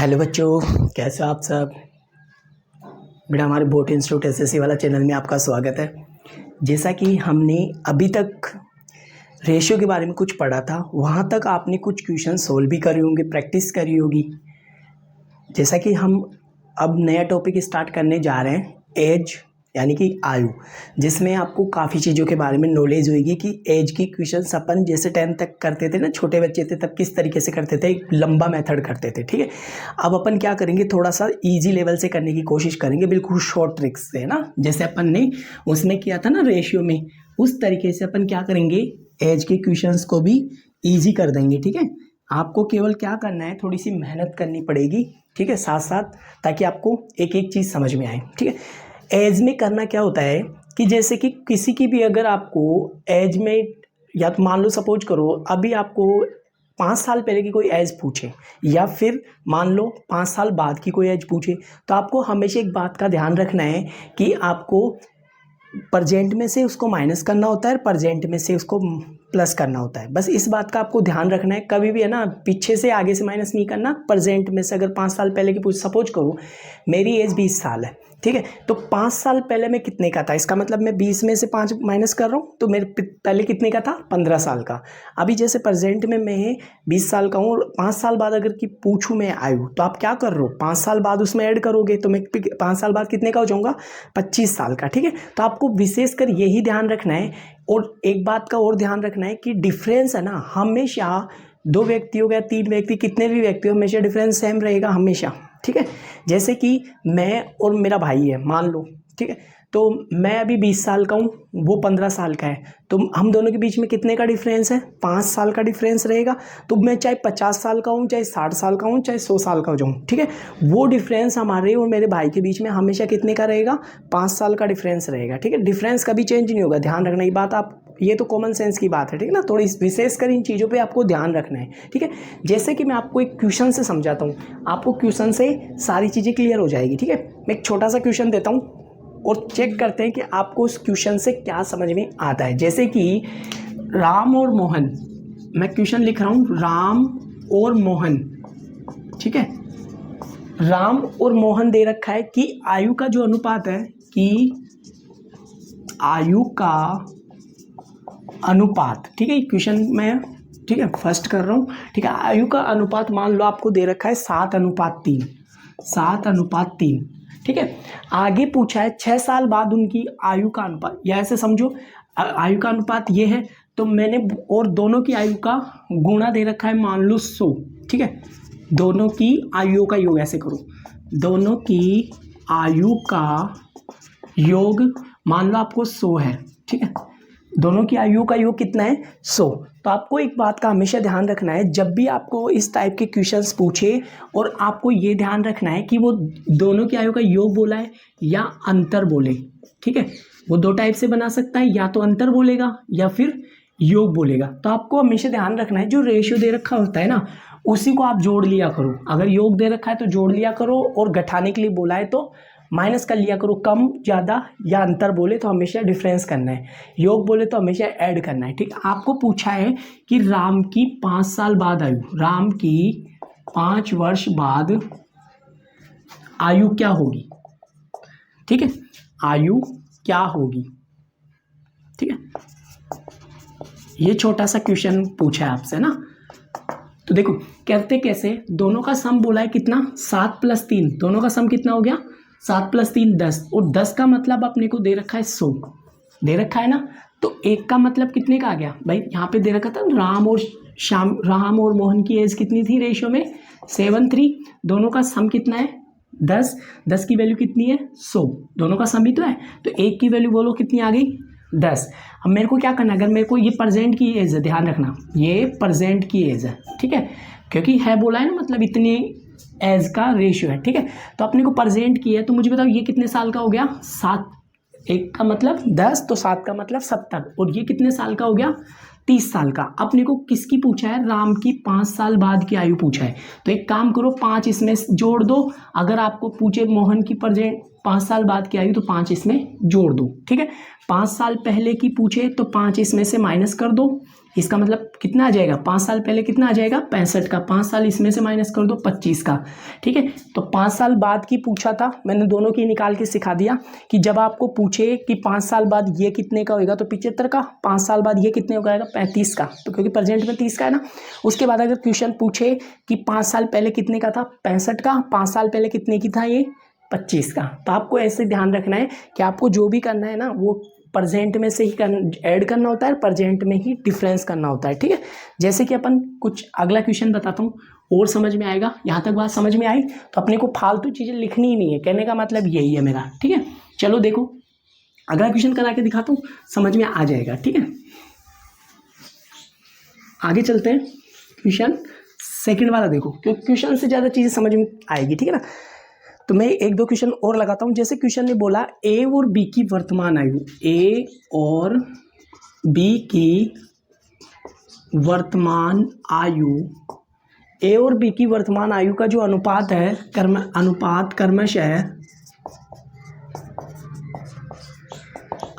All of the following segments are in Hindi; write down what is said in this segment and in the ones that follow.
हेलो बच्चों, कैसे हो आप सब। बेटा हमारे बोट इंस्टीट्यूट एसएससी वाला चैनल में आपका स्वागत है। जैसा कि हमने अभी तक रेशियो के बारे में कुछ पढ़ा था, वहाँ तक आपने कुछ क्वेश्चन सोल्व भी करे होंगे, प्रैक्टिस करी होगी। जैसा कि हम अब नया टॉपिक स्टार्ट करने जा रहे हैं, एज यानी कि आयु, जिसमें आपको काफ़ी चीज़ों के बारे में नॉलेज होगी कि एज की क्वेश्चन अपन जैसे 10 तक करते थे ना, छोटे बच्चे थे तब किस तरीके से करते थे, एक लंबा मेथड करते थे। ठीक है, अब अपन क्या करेंगे, थोड़ा सा इजी लेवल से करने की कोशिश करेंगे, बिल्कुल शॉर्ट ट्रिक्स से ना, जैसे अपन ने उसमें किया था ना रेशियो में, उस तरीके से अपन क्या करेंगे, एज के क्वेश्चंस को भी ईजी कर देंगे। ठीक है, आपको केवल क्या करना है, थोड़ी सी मेहनत करनी पड़ेगी। ठीक है, साथ साथ, ताकि आपको एक एक चीज़ समझ में आए। ठीक है, एज में करना क्या होता है कि जैसे कि किसी की भी अगर आपको एज में, या तो मान लो सपोज करो अभी आपको 5 साल पहले की कोई एज पूछे, या फिर मान लो 5 साल बाद की कोई एज पूछे, तो आपको हमेशा एक बात का ध्यान रखना है कि आपको प्रजेंट में से उसको माइनस करना होता है, प्रजेंट में से उसको प्लस करना होता है। बस इस बात का आपको ध्यान रखना है, कभी भी है ना, पीछे से आगे से माइनस नहीं करना। प्रजेंट में से अगर 5 साल पहले की पूछ, सपोज करो मेरी एज 20 साल है, ठीक है, तो 5 साल पहले मैं कितने का था, इसका मतलब मैं 20 में से 5 माइनस कर रहा हूँ, तो मेरे पहले कितने का था, 15 साल का। अभी जैसे प्रेजेंट में मैं 20 साल का हूँ, और 5 साल बाद अगर कि पूछूँ मैं आयु, तो आप क्या कर रहे हो, 5 साल बाद उसमें ऐड करोगे, तो मैं 5 साल बाद कितने का हो जाऊँगा, 25 साल का। ठीक है, तो आपको विशेषकर यही ध्यान रखना है। और एक बात का और ध्यान रखना है कि डिफरेंस है ना, हमेशा 2 व्यक्ति हो गया, 3 व्यक्ति, कितने भी व्यक्ति हो, हमेशा डिफरेंस सेम रहेगा हमेशा। ठीक है, जैसे कि मैं और मेरा भाई है, मान लो, ठीक है, तो मैं अभी 20 साल का हूँ, वो 15 साल का है, तो हम दोनों के बीच में कितने का डिफरेंस है, 5 साल का डिफरेंस रहेगा। तो मैं चाहे 50 साल का हूँ, चाहे 60 साल का हूँ, चाहे 100 साल का हो जाऊँ, ठीक है, वो डिफरेंस हमारे और मेरे भाई के बीच में हमेशा कितने का रहेगा, 5 साल का डिफरेंस रहेगा। ठीक है, डिफरेंस कभी चेंज नहीं होगा, ध्यान रखना ये बात। आप, ये तो कॉमन सेंस की बात है, ठीक है ना, थोड़ी विशेषकर इन चीज़ों पे आपको ध्यान रखना है। ठीक है, जैसे कि मैं आपको एक क्वेश्चन से समझाता हूँ, आपको क्वेश्चन से सारी चीज़ें क्लियर हो जाएगी। ठीक है, मैं एक छोटा सा क्वेश्चन देता हूँ और चेक करते हैं कि आपको उस क्वेश्चन से क्या समझ में आता है। जैसे कि राम और मोहन, मैं क्वेश्चन लिख रहा हूँ, राम और मोहन, ठीक है, राम और मोहन दे रखा है कि आयु का जो अनुपात है, कि आयु का अनुपात, ठीक है, क्वेश्चन में, ठीक है, फर्स्ट कर रहा हूँ। ठीक है, आयु का अनुपात मान लो आपको दे रखा है 7:3, 7:3। ठीक है, आगे पूछा है 6 साल बाद उनकी आयु का अनुपात, या ऐसे समझो आयु का अनुपात ये है, तो मैंने और दोनों की आयु का गुणा दे रखा है, मान लो 100। ठीक है, दोनों की आयु का योग, ऐसे करो, दोनों की आयु का योग मान लो आपको 100 है। ठीक है, दोनों की आयु का योग कितना है, 100। तो आपको एक बात का हमेशा ध्यान रखना है, जब भी आपको इस टाइप के क्वेश्चंस पूछे, और आपको ये ध्यान रखना है कि वो दोनों की आयु का योग बोला है या अंतर बोले। ठीक है, वो 2 टाइप से बना सकता है, या तो अंतर बोलेगा या फिर योग बोलेगा। तो आपको हमेशा ध्यान रखना है, जो रेशियो दे रखा होता है ना, उसी को आप जोड़ लिया करो। अगर योग दे रखा है तो जोड़ लिया करो, और घटाने के लिए बोला है तो माइनस कर लिया करो। कम, ज़्यादा या अंतर बोले तो हमेशा डिफरेंस करना है, योग बोले तो हमेशा ऐड करना है। ठीक, आपको पूछा है कि राम की 5 साल बाद आयु, राम की 5 वर्ष बाद आयु क्या होगी। ठीक है, आयु क्या होगी। ठीक है, ये छोटा सा क्वेश्चन पूछा है आपसे ना, तो देखो कहते कैसे, दोनों का सम बोला है कितना, 7 + 3, दोनों का सम कितना हो गया, 7 + 3 10, और 10 का मतलब अपने को दे रखा है 100, दे रखा है ना, तो 1 का मतलब कितने का आ गया भाई, यहाँ पे दे रखा था राम और मोहन की एज कितनी थी रेशियो में, 7:3, दोनों का सम कितना है 10, 10 की वैल्यू कितनी है 100, दोनों का सम ही तो है, तो 1 की वैल्यू बोलो कितनी आ गई 10। अब मेरे को क्या करना है, अगर मेरे को ये प्रेजेंट की एज है, ध्यान रखना ये प्रेजेंट की एज है, ठीक है, क्योंकि है बोला है ना, मतलब इतनी एज का रेशियो है। ठीक है, तो अपने को प्रेजेंट की है, तो मुझे बताओ ये कितने साल का हो गया, 7, 1 का मतलब 10, तो 7 का मतलब 70, और ये कितने साल का हो गया, 30 साल का। अपने को किसकी पूछा है, राम की 5 साल बाद की आयु पूछा है, तो एक काम करो 5 इसमें जोड़ दो। अगर आपको पूछे मोहन की प्रेजेंट 5 साल बाद की आयु, तो 5 इसमें जोड़ दो, ठीक है। 5 साल पहले की पूछे तो 5 इसमें से माइनस कर दो, इसका मतलब कितना आ जाएगा, 5 साल पहले कितना आ जाएगा 65 का, 5 साल इसमें से माइनस कर दो 25 का, ठीक है। तो 5 साल बाद की पूछा था, मैंने दोनों की निकाल के सिखा दिया कि जब आपको पूछे कि 5 साल बाद ये कितने का होगा तो 75 का, 5 साल बाद ये कितने का होगा 35 का, तो क्योंकि प्रेजेंट में 30 का है ना। उसके बाद अगर क्वेश्चन पूछे कि 5 साल पहले कितने का था 65 का, 5 साल पहले कितने की था ये 25 का, तो आपको ऐसे ध्यान रखना है कि आपको जो भी करना है ना वो प्रेजेंट में से ही ऐड करना होता है, प्रेजेंट में ही डिफरेंस करना होता है, ठीक है। जैसे कि अपन कुछ अगला क्वेश्चन बताता हूँ और समझ में आएगा। यहाँ तक बात समझ में आई तो अपने को फालतू चीज़ें लिखनी ही नहीं है, कहने का मतलब यही है मेरा, ठीक है। चलो देखो अगला क्वेश्चन करा के दिखाता हूँ, समझ में आ जाएगा, ठीक है। आगे चलते हैं, क्वेश्चन सेकंड वाला देखो, क्योंकि क्वेश्चन से ज़्यादा चीज़ें समझ में आएगी, ठीक है ना। तो मैं एक दो क्वेश्चन और लगाता हूँ। जैसे क्वेश्चन ने बोला ए और बी की वर्तमान आयु, ए और बी की वर्तमान आयु, ए और बी की वर्तमान आयु का जो अनुपात है अनुपात क्रमशः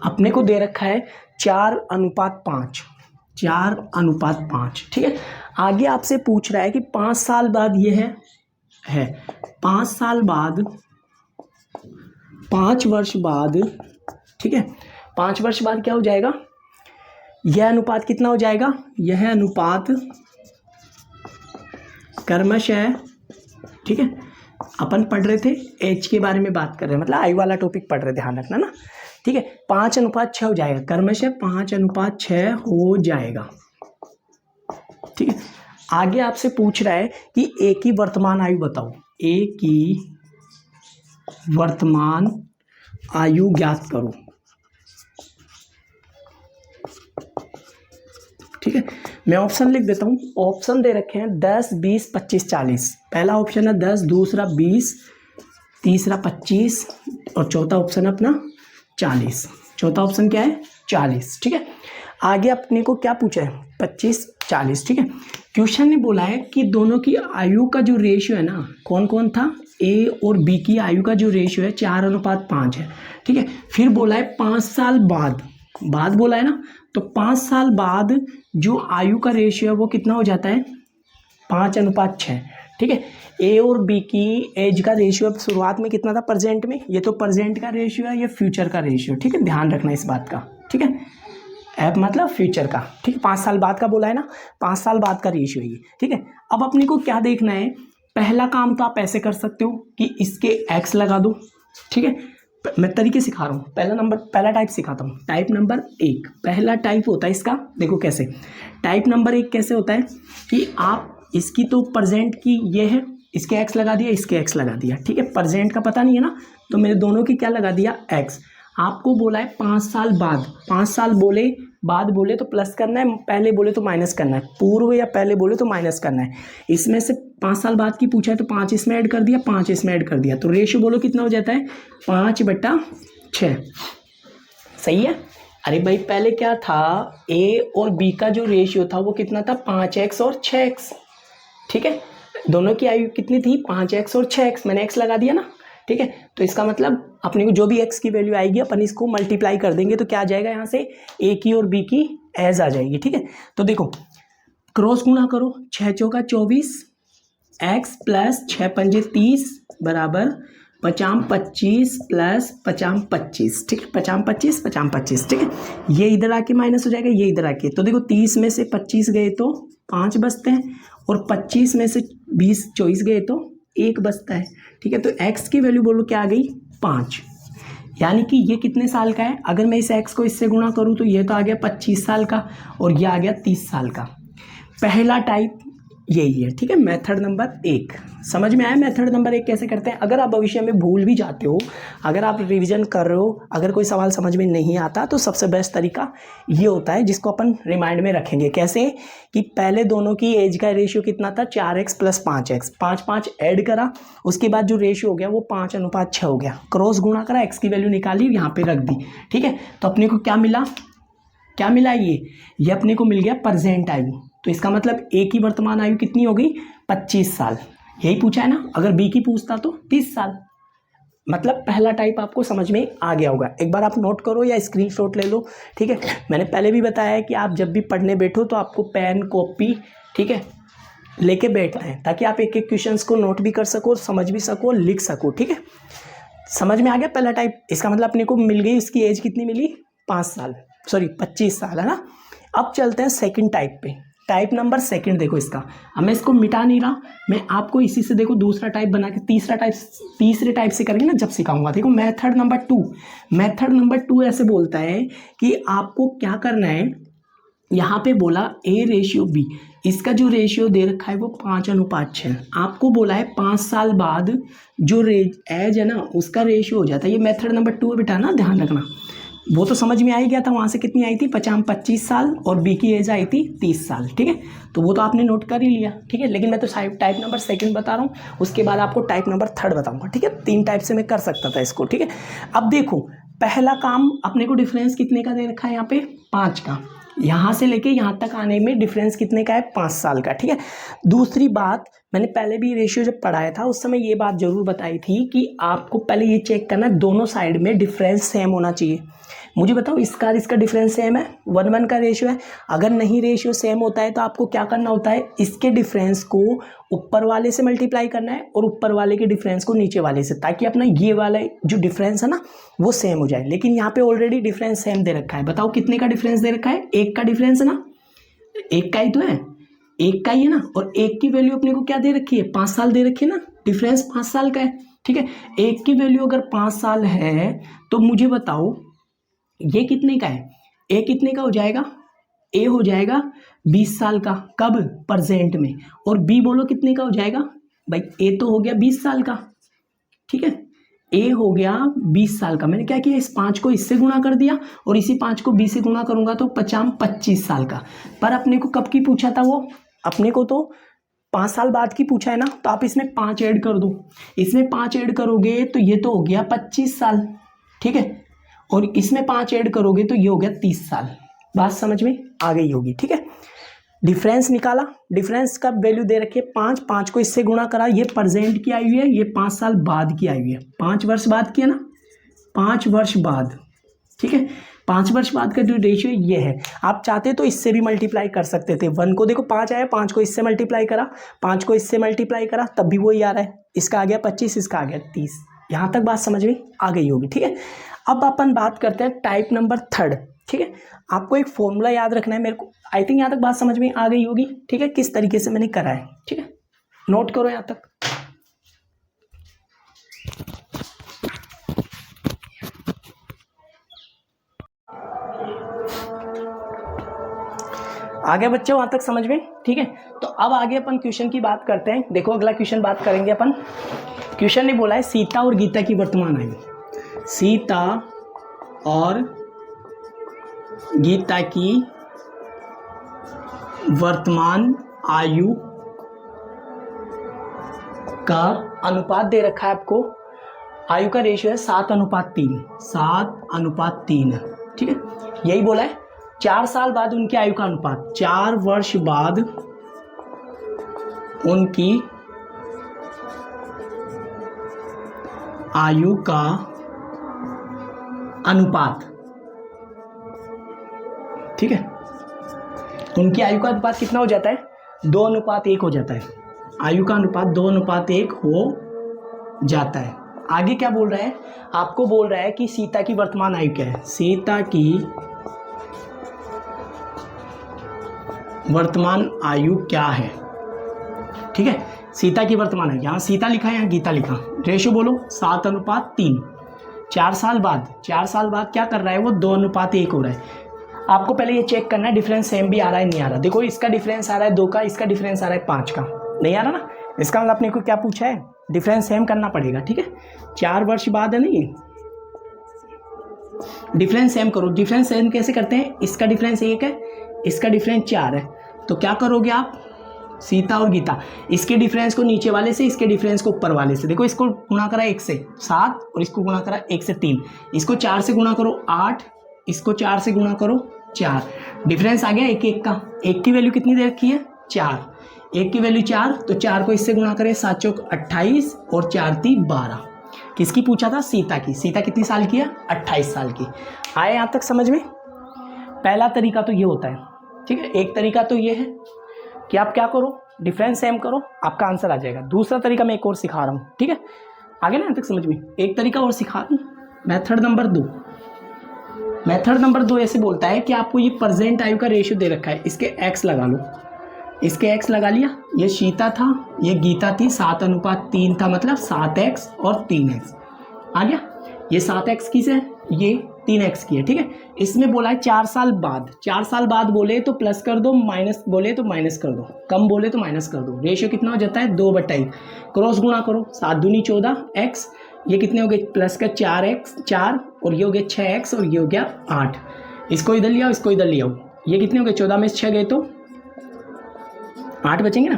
अपने को दे रखा है 4:5, 4:5, ठीक है। आगे आपसे पूछ रहा है कि 5 साल बाद ये है 5 साल बाद, 5 वर्ष बाद, ठीक है, 5 वर्ष बाद क्या हो जाएगा, यह अनुपात कितना हो जाएगा, यह अनुपात क्रमशः, ठीक है। अपन पढ़ रहे थे एज के बारे में बात कर रहे हैं, मतलब आयु वाला टॉपिक पढ़ रहे, ध्यान रखना ना, ठीक है। 5:6 हो जाएगा, क्रमशः 5:6 हो जाएगा, ठीक है। आगे आपसे पूछ रहा है कि ए की वर्तमान आयु बताओ, ए की वर्तमान आयु ज्ञात करो, ठीक है। मैं ऑप्शन लिख देता हूँ, ऑप्शन दे रखे हैं 10, 20, 25, 40। पहला ऑप्शन है 10, दूसरा 20, तीसरा 25 और चौथा ऑप्शन अपना 40। चौथा ऑप्शन क्या है 40, ठीक है। आगे अपने को क्या पूछा है 25, 40, ठीक है। क्वेश्चन ने बोला है कि दोनों की आयु का जो रेशियो है ना, कौन कौन था, ए और बी की आयु का जो रेशियो है 4:5 है, ठीक है। फिर बोला है 5 साल बाद बोला है ना, तो 5 साल बाद जो आयु का रेशियो है वो कितना हो जाता है 5:6, ठीक है। ए और बी की एज का रेशियो शुरुआत में कितना था प्रेजेंट में, ये तो प्रेजेंट का रेशियो है, ये फ्यूचर का रेशियो, ठीक है। ध्यान रखना इस बात का, ठीक है। एप मतलब फ्यूचर का, ठीक है। 5 साल बाद का बोला है ना, 5 साल बाद का रेशियो है ये, ठीक है। अब अपने को क्या देखना है, पहला काम तो आप ऐसे कर सकते हो कि इसके एक्स लगा दो, ठीक है। मैं तरीके सिखा रहा हूँ, पहला टाइप सिखाता हूँ। टाइप नंबर 1, पहला टाइप होता है इसका, देखो कैसे। टाइप नंबर 1 कैसे होता है कि आप इसकी तो प्रेजेंट की ये है, इसके एक्स लगा दिया, इसके एक्स लगा दिया, ठीक है। प्रेजेंट का पता नहीं है ना, तो मैंने दोनों की क्या लगा दिया एक्स। आपको बोला है 5 साल बाद, 5 साल बाद बोले तो प्लस करना है, पहले बोले तो माइनस करना है, पूर्व या पहले बोले तो माइनस करना है। इसमें से 5 साल बाद की पूछा है तो 5 इसमें ऐड कर दिया, 5 इसमें ऐड कर दिया, तो रेशियो बोलो कितना हो जाता है 5/6, सही है। अरे भाई पहले क्या था, ए और बी का जो रेशियो था वो कितना था 5x और 6x, ठीक है। दोनों की आयु कितनी थी 5x और 6x, मैंने x लगा दिया ना, ठीक है। तो इसका मतलब अपने को जो भी x की वैल्यू आएगी अपन इसको मल्टीप्लाई कर देंगे, तो क्या आ जाएगा यहाँ से a की और b की एज आ जाएगी, ठीक है। तो देखो क्रॉस गुणा करो, 6 चौका 24, x प्लस 6 पंजे 30 बराबर 50 25 प्लस 50 25, ठीक है। 50 25 50 25, ठीक है। ये इधर आके माइनस हो जाएगा, ये इधर आके, तो देखो 30 में से 25 गए तो 5 बचते हैं, और 25 में से 20 24 गए तो 1 बचता है, ठीक है। तो x की वैल्यू बोलो क्या आ गई 5, यानी कि ये कितने साल का है, अगर मैं इस x को इससे गुणा करूँ तो ये तो आ गया 25 साल का और ये आ गया 30 साल का। पहला टाइप यही है, ठीक है। मेथड नंबर 1 समझ में आया, मेथड नंबर 1 कैसे करते हैं। अगर आप भविष्य में भूल भी जाते हो, अगर आप रिवीजन कर रहे हो, अगर कोई सवाल समझ में नहीं आता तो सबसे बेस्ट तरीका ये होता है जिसको अपन रिमाइंड में रखेंगे। कैसे कि पहले दोनों की एज का रेशियो कितना था 4x प्लस 5x, 5 ऐड करा, उसके बाद जो रेशियो हो गया वो 5:6 हो गया, क्रॉस गुणा करा, x की वैल्यू निकाली यहाँ पे रख दी, ठीक है। तो अपने को क्या मिला ये अपने को मिल गया प्रेजेंट आयु। तो इसका मतलब ए की वर्तमान आयु कितनी हो गई 25 साल, यही पूछा है ना। अगर बी की पूछता तो 30 साल, मतलब पहला टाइप आपको समझ में आ गया होगा। एक बार आप नोट करो या स्क्रीनशॉट ले लो, ठीक है। मैंने पहले भी बताया है कि आप जब भी पढ़ने बैठो तो आपको पेन कॉपी, ठीक है, लेके बैठना है, ताकि आप एक एक क्वेश्चंस को नोट भी कर सको, समझ भी सको, लिख सको, ठीक है। समझ में आ गया पहला टाइप। इसका मतलब अपने को मिल गई, इसकी एज कितनी मिली, 5 साल, सॉरी 25 साल, है ना। अब चलते हैं सेकंड टाइप पे। टाइप नंबर सेकंड देखो इसका, अब मैं इसको मिटा नहीं रहा, मैं आपको इसी से देखो दूसरा टाइप बना के तीसरे टाइप से करेंगे ना जब सिखाऊंगा। देखो मेथड नंबर 2 ऐसे बोलता है कि आपको क्या करना है। यहाँ पे बोला A/B, इसका जो रेशियो दे रखा है वो 5:6। आपको बोला है 5 साल बाद जो एज है ना उसका रेशियो हो जाता है। ये मेथड नंबर 2 है बेटा, ना ध्यान रखना। वो तो समझ में आ ही गया था, वहाँ से कितनी आई थी, 25 साल, और बी की एज आई थी 30 साल, ठीक है। तो वो तो आपने नोट कर ही लिया, ठीक है। लेकिन मैं तो टाइप नंबर सेकंड बता रहा हूँ, उसके बाद आपको टाइप नंबर थर्ड बताऊंगा, ठीक है। 3 टाइप से मैं कर सकता था इसको, ठीक है। अब देखो पहला काम अपने को डिफरेंस कितने का दे रखा है, यहाँ पे 5 का, यहाँ से लेके यहाँ तक आने में डिफरेंस कितने का है, 5 साल का, ठीक है। दूसरी बात, मैंने पहले भी रेशियो जब पढ़ाया था उस समय ये बात जरूर बताई थी कि आपको पहले ये चेक करना दोनों साइड में डिफरेंस सेम होना चाहिए। मुझे बताओ इसका डिफरेंस सेम है, 1:1 का रेशियो है। अगर नहीं रेशियो सेम होता है तो आपको क्या करना होता है, इसके डिफरेंस को ऊपर वाले से मल्टीप्लाई करना है और ऊपर वाले के डिफरेंस को नीचे वाले से, ताकि अपना ये वाला जो डिफरेंस है ना वो सेम हो जाए। लेकिन यहाँ पे ऑलरेडी डिफरेंस सेम दे रखा है। बताओ कितने का डिफरेंस दे रखा है, 1 का डिफरेंस है ना, 1 का ही तो है, 1 का ही है ना। और 1 की वैल्यू अपने को क्या दे रखी है, 5 साल दे रखी है ना, डिफरेंस 5 साल का है, ठीक है। 1 की वैल्यू अगर 5 साल है तो मुझे बताओ ये कितने का है, ए कितने का हो जाएगा, ए हो जाएगा 20 साल का, कब, प्रेजेंट में। और बी बोलो कितने का हो जाएगा, भाई ए तो हो गया 20 साल का, ठीक है, ए हो गया 20 साल का। मैंने क्या किया, इस 5 को इससे गुणा कर दिया और इसी 5 को 20 से गुणा करूंगा तो 25 साल का। पर अपने को कब की पूछा था वो, अपने को तो 5 साल बाद की पूछा है ना, तो आप इसमें 5 ऐड कर दो। इसमें 5 ऐड करोगे तो ये तो हो गया 25 साल, ठीक है। और इसमें 5 ऐड करोगे तो ये हो गया 30 साल। बात समझ में आ गई होगी, ठीक है। डिफरेंस निकाला, डिफरेंस का वैल्यू दे रखी है 5 को इससे गुणा करा, ये प्रेजेंट की आई हुई है, ये 5 साल बाद की आई हुई है, 5 वर्ष बाद की है ना, 5 वर्ष बाद, ठीक है। 5 वर्ष बाद का जो रेशियो ये है। आप चाहते तो इससे भी मल्टीप्लाई कर सकते थे। 1 को देखो 5 आया, 5 को इससे मल्टीप्लाई करा, 5 को इससे मल्टीप्लाई करा, तब भी वही आ रहा है। इसका आ गया 25, इसका आ गया 30। यहाँ तक बात समझ में आ गई होगी, ठीक है। अब अपन बात करते हैं टाइप नंबर थर्ड, ठीक है। आपको एक फॉर्मूला याद रखना है मेरे को, आई थिंक यहाँ तक बात समझ में आ गई होगी, ठीक है, किस तरीके से मैंने करा है, ठीक है। नोट करो यहाँ तक। आगे बच्चे वहां तक समझ में, ठीक है। तो अब आगे अपन क्वेश्चन की बात करते हैं। देखो अगला क्वेश्चन बात करेंगे अपन। क्वेश्चन ने बोला है सीता और गीता की वर्तमान आयु, सीता और गीता की वर्तमान आयु का अनुपात दे रखा है आपको। आयु का रेशियो है 7:3, 7:3, ठीक है। यही बोला है 4 साल बाद उनकी आयु का अनुपात, 4 वर्ष बाद उनकी आयु का अनुपात, ठीक है। उनकी आयु का अनुपात कितना हो जाता है, 2:1 हो जाता है। आयु का अनुपात 2:1 हो जाता है। आगे क्या बोल रहा है, आपको बोल रहा है कि सीता की वर्तमान आयु क्या है, सीता की वर्तमान आयु क्या है, ठीक है। सीता की वर्तमान आयु, यहाँ सीता लिखा है यहाँ गीता लिखा, रेशियो बोलो 7:3। 4 साल बाद, 4 साल बाद क्या कर रहा है वो, 2:1 हो रहा है। आपको पहले ये चेक करना है डिफरेंस सेम भी आ रहा है नहीं आ रहा। देखो इसका डिफरेंस आ रहा है 2 का, इसका डिफरेंस आ रहा है 5 का, नहीं आ रहा ना। इसका मतलब अपने को क्या पूछा है, डिफरेंस सेम करना पड़ेगा, ठीक है। 4 वर्ष बाद है ना ये, डिफरेंस सेम करो। डिफरेंस सेम कैसे करते हैं, इसका डिफरेंस 1 है, इसका डिफरेंस 4 है, तो क्या करोगे आप, सीता और गीता, इसके डिफरेंस को नीचे वाले से, इसके डिफरेंस को ऊपर वाले से। देखो इसको गुणा करा 1 से 7 और इसको गुणा करा 1 से 3, इसको 4 से गुणा करो 8, इसको 4 से गुणा करो 4, डिफरेंस आ गया 1 का। 1 की वैल्यू कितनी दे रखी है, 4, 1 की वैल्यू 4, तो 4 को इससे गुणा करें 7 चौक 28 और 4 3 12। किसकी पूछा था? सीता की। सीता कितनी साल की है? 28 साल की। आए यहाँ तक समझ में? पहला तरीका तो ये होता है, ठीक है। एक तरीका तो ये है कि आप क्या करो, डिफरेंस सेम करो, आपका आंसर आ जाएगा। दूसरा तरीका मैं एक और सिखा रहा हूँ, ठीक है। आगे ना यहाँ तक समझ में? एक तरीका और सिखा दूँ, मेथड नंबर 2। मेथड नंबर 2 ऐसे बोलता है कि आपको ये प्रेजेंट आयु का रेशियो दे रखा है, इसके एक्स लगा लो। इसके एक्स लगा लिया। ये सीता था, ये गीता थी, 7:3 था, मतलब 7x और 3x आ गया। ये 7x की है, ये 3x की है, ठीक है। इसमें बोला है 4 साल बाद। 4 साल बाद बोले तो प्लस कर दो, माइनस बोले तो माइनस कर दो, कम बोले तो माइनस कर दो। रेशियो कितना हो जाता है? 2/1। क्रॉस गुणा करो, 7 दूनी 14x, ये कितने हो गए? प्लस का 4x 4, और ये हो गया 6x, और ये हो गया 8। इसको इधर लिया, इसको इधर लिया, ये कितने हो गए? 14 में से 6 गए तो 8 बचेंगे ना,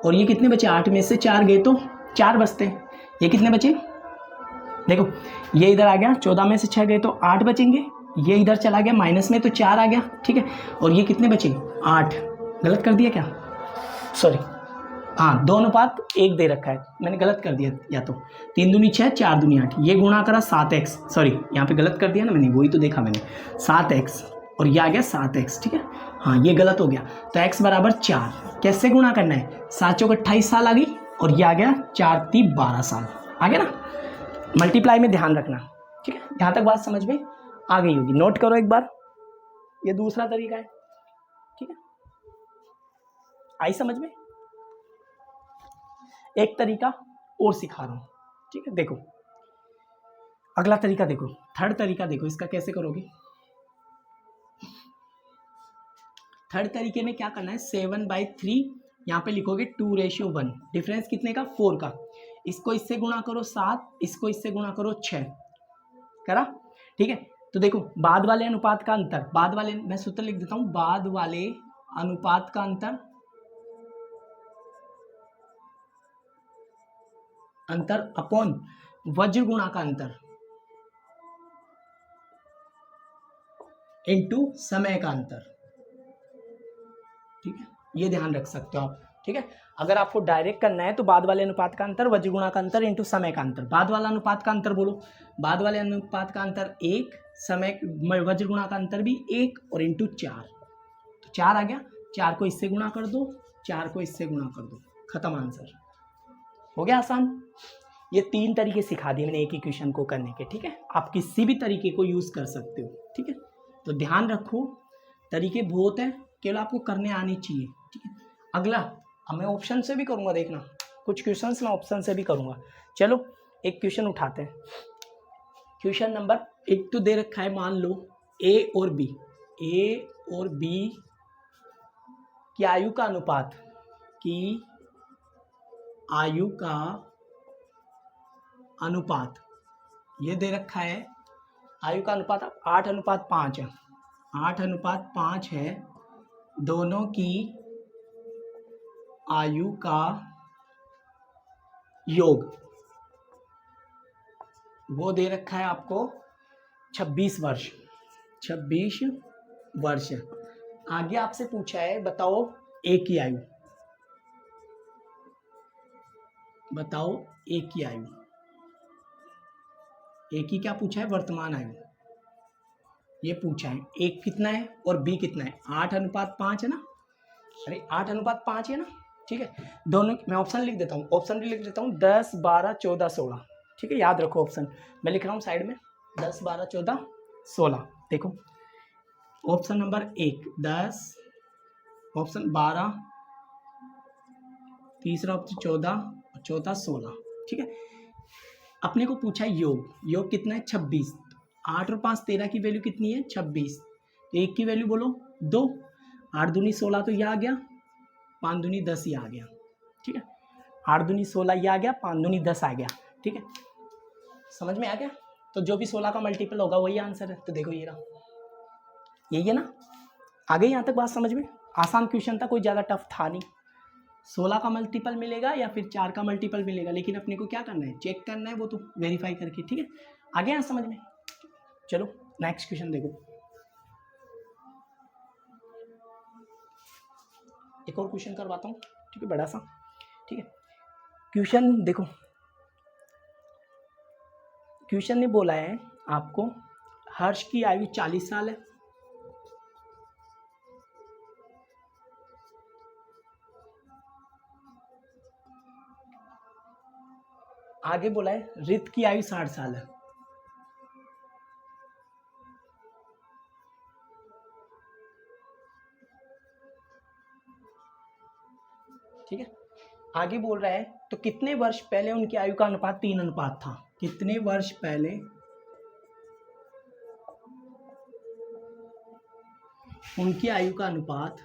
और ये कितने बचे? 8 में से 4 गए तो 4 बचते हैं। ये कितने बचे? देखो, ये इधर आ गया, 14 में से 6 गए तो 8 बचेंगे। ये इधर चला गया माइनस में तो 4 आ गया, ठीक है। और ये कितने बचे? 8। गलत कर दिया क्या? सॉरी, हाँ, 2:1 दे रखा है, मैंने गलत कर दिया। या तो 3 दूनी 6, 4 दूनी 8, ये गुणा करा 7x, सॉरी यहाँ पे गलत कर दिया ना मैंने, वही तो देखा मैंने, 7x, और ये आ गया 7x, ठीक है। हाँ, ये गलत हो गया, तो x बराबर 4। कैसे गुणा करना है? 7 चौक 28 साल आ गई, और ये आ गया 4 3 12 साल आ गया ना। मल्टीप्लाई में ध्यान रखना, ठीक है। यहाँ तक बात समझ में आ गई होगी, नोट करो एक बार। ये दूसरा तरीका है, ठीक है। आई समझ में? एक तरीका और सिखा रहा हूं, ठीक है। देखो अगला तरीका, देखो थर्ड तरीका, देखो इसका कैसे करोगे। थर्ड तरीके में क्या करना है? 7/3 यहाँ पे लिखोगे 2:1। डिफरेंस कितने का? 4 का। इसको इससे गुणा करो 7, इसको इससे गुणा करो 6, करा, ठीक है। तो देखो बाद वाले अनुपात का अंतर, बाद वाले, मैं सूत्र लिख देता हूं, बाद वाले अनुपात का अंतर, अंतर अपॉन वज्र गुणा का अंतर इनटू समय का अंतर, ठीक है। ये ध्यान रख सकते हो आप, ठीक है। अगर आपको डायरेक्ट करना है तो बाद वाले अनुपात का अंतर, वज्र गुणा का अंतर इनटू समय का अंतर। बाद वाला अनुपात का अंतर बोलो, बाद वाले अनुपात का अंतर 1, समय वज्र गुणा का अंतर भी 1, और इनटू 4, तो 4 आ गया। 4 को इससे गुणा कर दो, 4 को इससे गुणा कर दो, खत्म, आंसर हो गया आसान। ये 3 तरीके सिखा दिए मैंने एक इक्वेशन को करने के, ठीक है। आप किसी भी तरीके को यूज कर सकते हो, ठीक है। तो ध्यान रखो, तरीके बहुत है, केवल आपको करने आनी चाहिए, ठीक है। अगला अब मैं ऑप्शन से भी करूंगा, देखना कुछ क्वेश्चंस मैं ऑप्शन से भी करूंगा। चलो एक क्वेश्चन उठाते हैं। क्वेश्चन नंबर 1 तो दे रखा है, मान लो ए और बी की आयु का अनुपात, की आयु का अनुपात ये दे रखा है। आयु का अनुपात 8:5 है, 8:5 है। दोनों की आयु का योग वो दे रखा है आपको 26 वर्ष, 26 वर्ष। आगे आपसे पूछा है, बताओ ए की आयु, बताओ ए की आयु। ए की क्या पूछा है? वर्तमान आयु ये पूछा है। ए कितना है और बी कितना है? 8:5 है ना, अरे 8:5 है ना, ठीक है। दोनों मैं ऑप्शन लिख देता हूँ, ऑप्शन भी लिख देता हूँ, 10 12 14 16, ठीक है। याद रखो ऑप्शन, मैं लिख रहा हूँ साइड में, 10 12 14 16। देखो ऑप्शन नंबर 1 10, ऑप्शन 12, तीसरा ऑप्शन 14, और चौथा 16, ठीक है। अपने को पूछा है योग, योग कितना है? 26। 8 और 5 13 की वैल्यू कितनी है? 26। तो एक की वैल्यू बोलो 2, 8 दूनी 16 तो यह आ गया, 5 दूनी 10 ये आ गया, ठीक है। 8 दूनी 16 ये आ गया, 5 दूनी 10 आ गया, ठीक है। समझ में आ गया? तो जो भी 16 का मल्टीपल होगा वही आंसर है। तो देखो ये रहा, यही है ना। आ गई यहाँ तक बात समझ में? आसान क्वेश्चन था, कोई ज़्यादा टफ था नहीं। 16 का मल्टीपल मिलेगा या फिर 4 का मल्टीपल मिलेगा, लेकिन अपने को क्या करना है? चेक करना है, वो तो वेरीफाई करके, ठीक है। आ गया यहाँ समझ में? चलो नेक्स्ट क्वेश्चन देखो, एक और क्वेश्चन करवाता हूँ, ठीक है, बड़ा सा, ठीक है। क्वेश्चन देखो, क्वेश्चन ने बोला है आपको हर्ष की आयु 40 साल है, आगे बोला है रित की आयु 60 साल है। ठीक है, आगे बोल रहा है तो कितने वर्ष पहले उनकी आयु का अनुपात 3 अनुपात था, कितने वर्ष पहले उनकी आयु का अनुपात